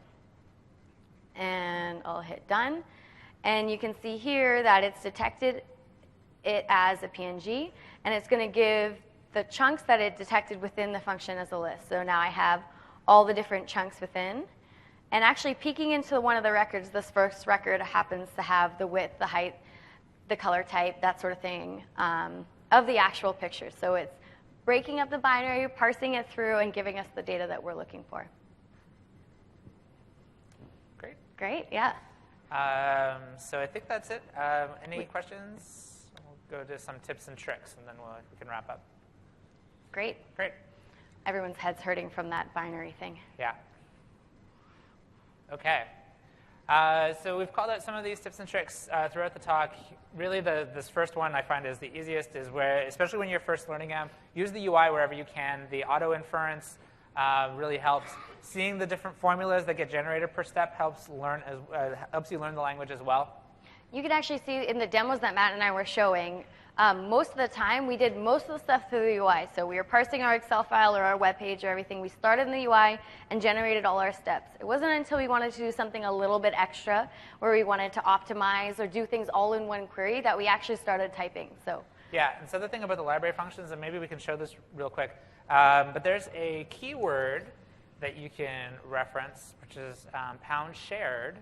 and I'll hit done. And you can see here that it's detected it as a PNG, and it's going to give the chunks that it detected within the function as a list. So now I have all the different chunks within. And actually peeking into one of the records, this first record happens to have the width, the height, the color type, that sort of thing, of the actual picture. So it's breaking up the binary, parsing it through, and giving us the data that we're looking for. Great. Great, yeah. So I think that's it. Any questions? We'll go to some tips and tricks, and then we can wrap up. Great. Great. Everyone's head's hurting from that binary thing. Yeah. OK. So we've called out some of these tips and tricks throughout the talk. Really, this first one I find is the easiest, is where, especially when you're first learning them, use the UI wherever you can. The auto inference really helps. Seeing the different formulas that get generated per step helps you learn the language as well. You can actually see in the demos that Matt and I were showing, most of the time we did most of the stuff through the UI. So we were parsing our Excel file or our web page or everything. We started in the UI and generated all our steps. It wasn't until we wanted to do something a little bit extra, where we wanted to optimize or do things all in one query, that we actually started typing. So yeah, and so the thing about the library functions, and maybe we can show this real quick, but there's a keyword that you can reference, which is #shared.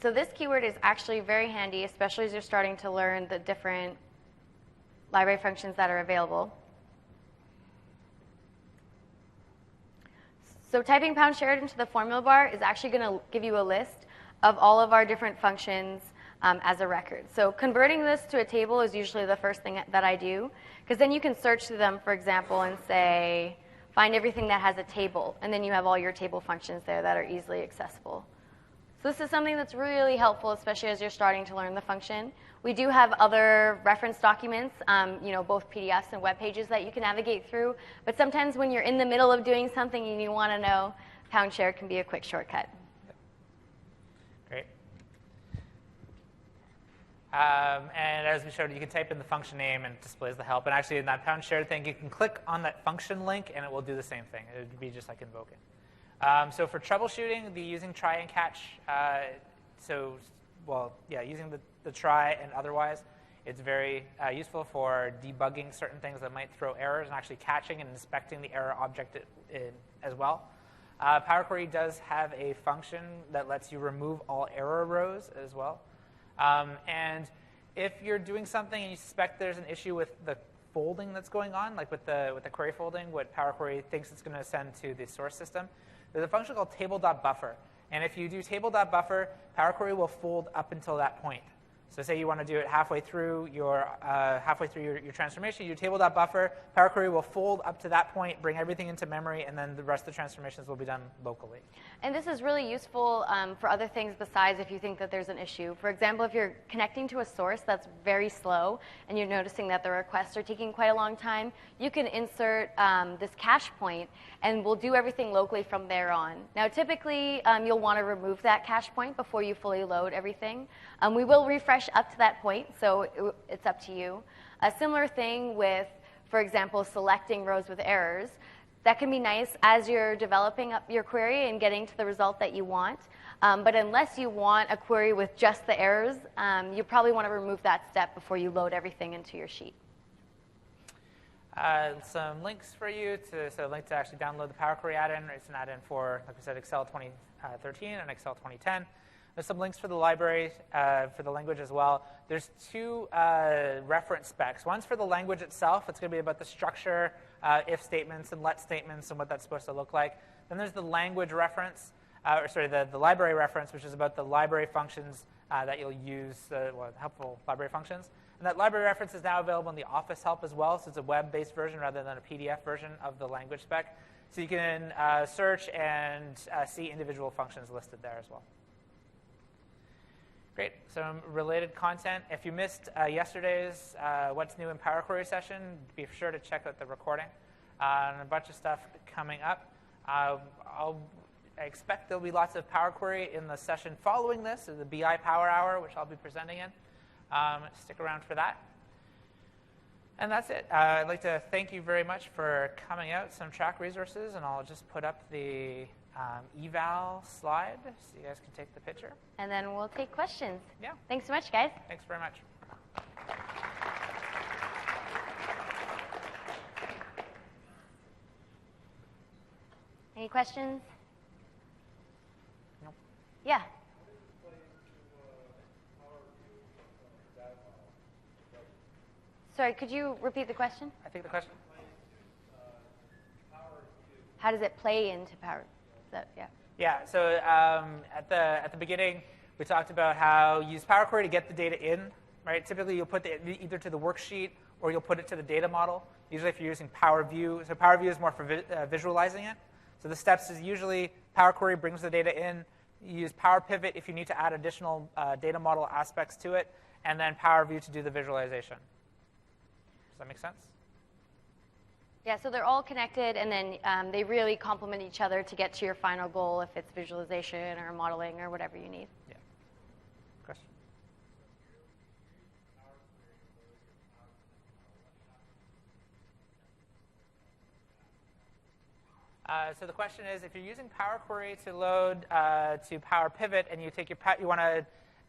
So this keyword is actually very handy, especially as you're starting to learn the different library functions that are available. So typing #shared into the formula bar is actually going to give you a list of all of our different functions as a record. So converting this to a table is usually the first thing that I do, because then you can search through them, for example, and say, find everything that has a table, and then you have all your table functions there that are easily accessible. So this is something that's really helpful, especially as you're starting to learn the function. We do have other reference documents, both PDFs and web pages that you can navigate through. But sometimes when you're in the middle of doing something and you want to know, #shared can be a quick shortcut. Great. And as we showed, you can type in the function name and it displays the help. And actually, in that #shared thing, you can click on that function link, and it will do the same thing. It would be just like invoke it. So for troubleshooting, using try and catch, using the try and otherwise, it's very useful for debugging certain things that might throw errors and actually catching and inspecting the error object as well. Power Query does have a function that lets you remove all error rows as well. And if you're doing something and you suspect there's an issue with the folding that's going on, like with the query folding, what Power Query thinks it's going to send to the source system, there's a function called table.buffer. And if you do table.buffer, Power Query will fold up until that point. So say you want to do it halfway through your transformation, you do table.buffer, Power Query will fold up to that point, bring everything into memory, and then the rest of the transformations will be done locally. And this is really useful for other things besides if you think that there's an issue. For example, if you're connecting to a source that's very slow and you're noticing that the requests are taking quite a long time, you can insert this cache point, and we'll do everything locally from there on. Now, typically, you'll want to remove that cache point before you fully load everything. We will refresh up to that point, so it's up to you. A similar thing with, for example, selecting rows with errors. That can be nice as you're developing up your query and getting to the result that you want. But unless you want a query with just the errors, you probably want to remove that step before you load everything into your sheet. Some links for you. So a link to actually download the Power Query add-in. It's an add-in for, like we said, Excel 2013 and Excel 2010. There's some links for the library, for the language as well. There's two reference specs. One's for the language itself. It's going to be about the structure if statements and let statements and what that's supposed to look like. Then there's the language reference, the library reference, which is about the library functions that you'll use, helpful library functions. And that library reference is now available in the Office help as well, so it's a web-based version rather than a PDF version of the language spec. So you can search and see individual functions listed there as well. Great. Some related content. If you missed yesterday's What's New in Power Query session, be sure to check out the recording. And a bunch of stuff coming up. I expect there'll be lots of Power Query in the session following this, the BI Power Hour, which I'll be presenting in. Stick around for that. And that's it. I'd like to thank you very much for coming out, some track resources, and I'll just put up the eval slide so you guys can take the picture. And then we'll take questions. Yeah. Thanks so much, guys. Thanks very much. Any questions? No. Yeah. Sorry, could you repeat the question? I think the question. How does it play into Power? Yeah. Yeah. So at the beginning, we talked about how you use Power Query to get the data in. Right. Typically, you'll put it either to the worksheet or you'll put it to the data model. Usually, if you're using Power View, so Power View is more for visualizing it. So the steps is usually Power Query brings the data in. You use Power Pivot if you need to add additional data model aspects to it, and then Power View to do the visualization. Does that make sense? Yeah, so they're all connected, and then they really complement each other to get to your final goal, if it's visualization or modeling or whatever you need. Yeah. Question? So the question is, if you're using Power Query to load to Power Pivot, and you want to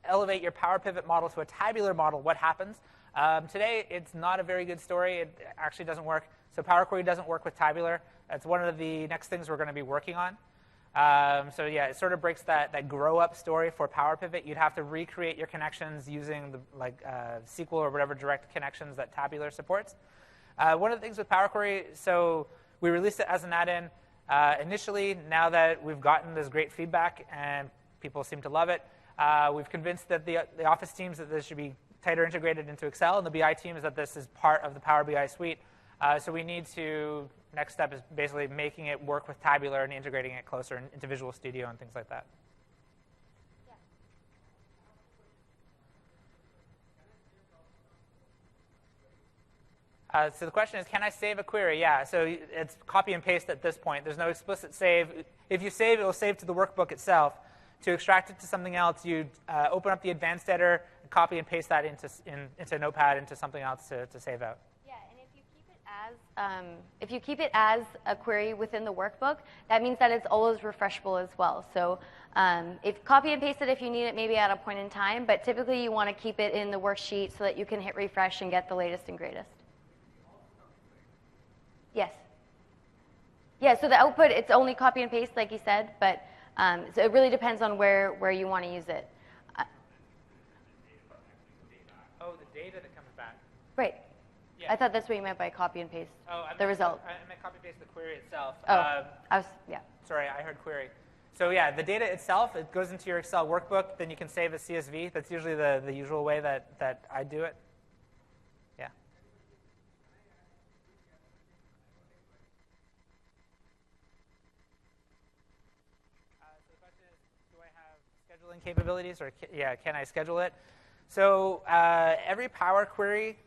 elevate your Power Pivot model to a tabular model, what happens? Today, it's not a very good story. It actually doesn't work. So Power Query doesn't work with tabular. That's one of the next things we're going to be working on. So yeah, it sort of breaks that grow-up story for Power Pivot. You'd have to recreate your connections using the SQL or whatever direct connections that tabular supports. One of the things with Power Query, so we released it as an add-in initially. Now that we've gotten this great feedback and people seem to love it, we've convinced that the Office teams that this should be tighter integrated into Excel, and the BI team is that this is part of the Power BI suite. So we need to, next step is basically making it work with tabular and integrating it closer into Visual Studio and things like that. So the question is, can I save a query? Yeah, so it's copy and paste at this point. There's no explicit save. If you save, it will save to the workbook itself. To extract it to something else, you open up the advanced editor, copy and paste that into Notepad, into something else to save out. Yeah, and if you keep it as a query within the workbook, that means that it's always refreshable as well. So if copy and paste it if you need it maybe at a point in time, but typically you want to keep it in the worksheet so that you can hit refresh and get the latest and greatest. Yes. Yeah, so the output, it's only copy and paste, like you said, but so it really depends on where you want to use it. Oh, the data that comes back. Right. Yeah. I thought that's what you meant by copy and paste. Oh, the result. I meant copy paste the query itself. Yeah. Sorry, I heard query. So yeah, the data itself, it goes into your Excel workbook. Then you can save as CSV. That's usually the usual way that I do it. Yeah. So the question is, do I have scheduling capabilities, or can I schedule it? So every Power Query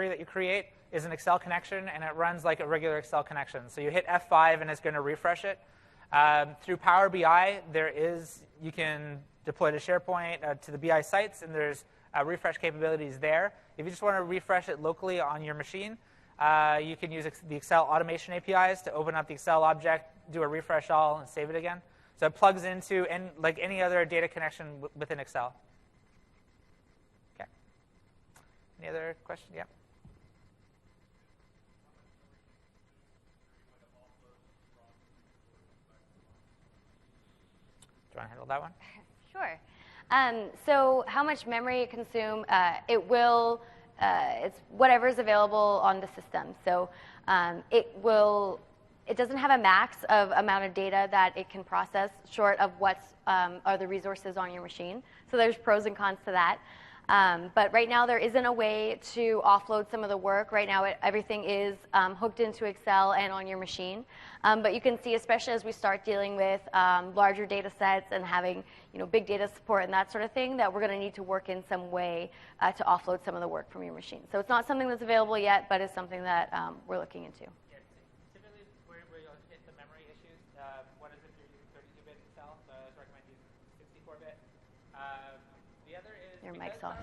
that you create is an Excel connection, and it runs like a regular Excel connection. So you hit F5, and it's going to refresh it. Through Power BI, you can deploy to SharePoint, to the BI sites, and there's refresh capabilities there. If you just want to refresh it locally on your machine, you can use the Excel automation APIs to open up the Excel object, do a refresh all, and save it again. So it plugs into like any other data connection within Excel. Okay. Any other questions? Yeah. Do you want to handle that one? Sure. So how much memory it consumes? It will it's whatever is available on the system. So it doesn't have a max of amount of data that it can process short of what's are the resources on your machine. So there's pros and cons to that. But right now there isn't a way to offload some of the work. Right now everything is hooked into Excel and on your machine. But you can see, especially as we start dealing with larger data sets and having big data support and that sort of thing, that we're going to need to work in some way to offload some of the work from your machine. So it's not something that's available yet, but it's something that we're looking into. Yeah, typically where you'll hit the memory issues, what is if you're using 32-bit Excel, so I recommend using 64-bit. The other is Your mic's off.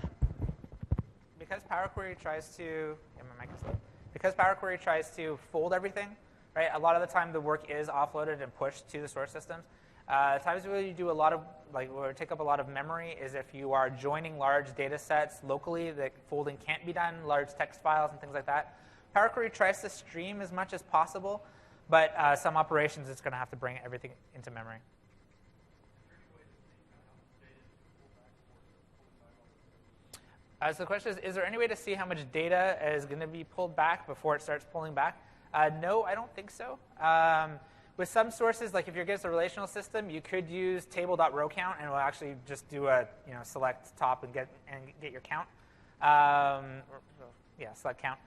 Because Power Query tries to, my mic is low. Because Power Query tries to fold everything, right? A lot of the time the work is offloaded and pushed to the source systems. Times where you do a lot of, where it take up a lot of memory is if you are joining large data sets locally that folding can't be done, large text files and things like that. Power Query tries to stream as much as possible, but some operations it's going to have to bring everything into memory. So the question is there any way to see how much data is going to be pulled back before it starts pulling back? No, I don't think so. With some sources, like if you're against a relational system, you could use table.row count, and it will actually just do a select top and get your count. Select count.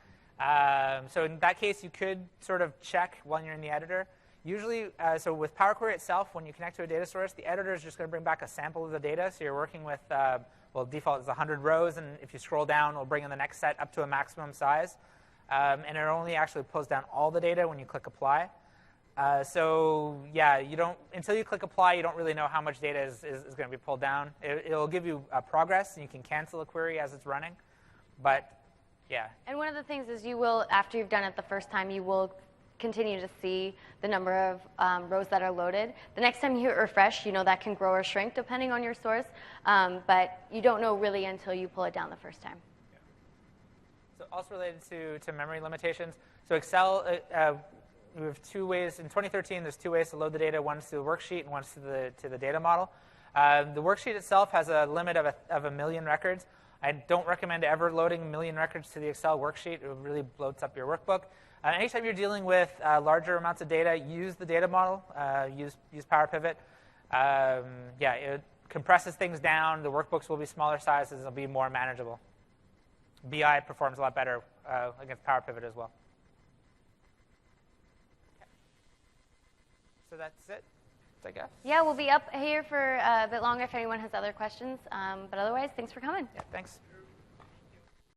So in that case, you could sort of check when you're in the editor. Usually, so with Power Query itself, when you connect to a data source, the editor is just going to bring back a sample of the data. So you're working with, default is 100 rows, and if you scroll down, it'll bring in the next set up to a maximum size. And it only actually pulls down all the data when you click apply. You don't, until you click apply, you don't really know how much data is going to be pulled down. It'll give you progress, and you can cancel a query as it's running. But yeah. And one of the things is you will, after you've done it the first time, you will continue to see the number of rows that are loaded. The next time you hit refresh, that can grow or shrink depending on your source, but you don't know really until you pull it down the first time. Yeah. So also related to memory limitations. So Excel, we have two ways. In 2013, there's two ways to load the data. One's to the worksheet and one's to the data model. The worksheet itself has a limit of a million records. I don't recommend ever loading a million records to the Excel worksheet. It really bloats up your workbook. Anytime you're dealing with larger amounts of data, use the data model. Use Power Pivot. It compresses things down. The workbooks will be smaller sizes. It'll be more manageable. BI performs a lot better against Power Pivot as well. Okay. So that's it, I guess. Yeah, we'll be up here for a bit longer if anyone has other questions. But otherwise, thanks for coming. Yeah, thanks.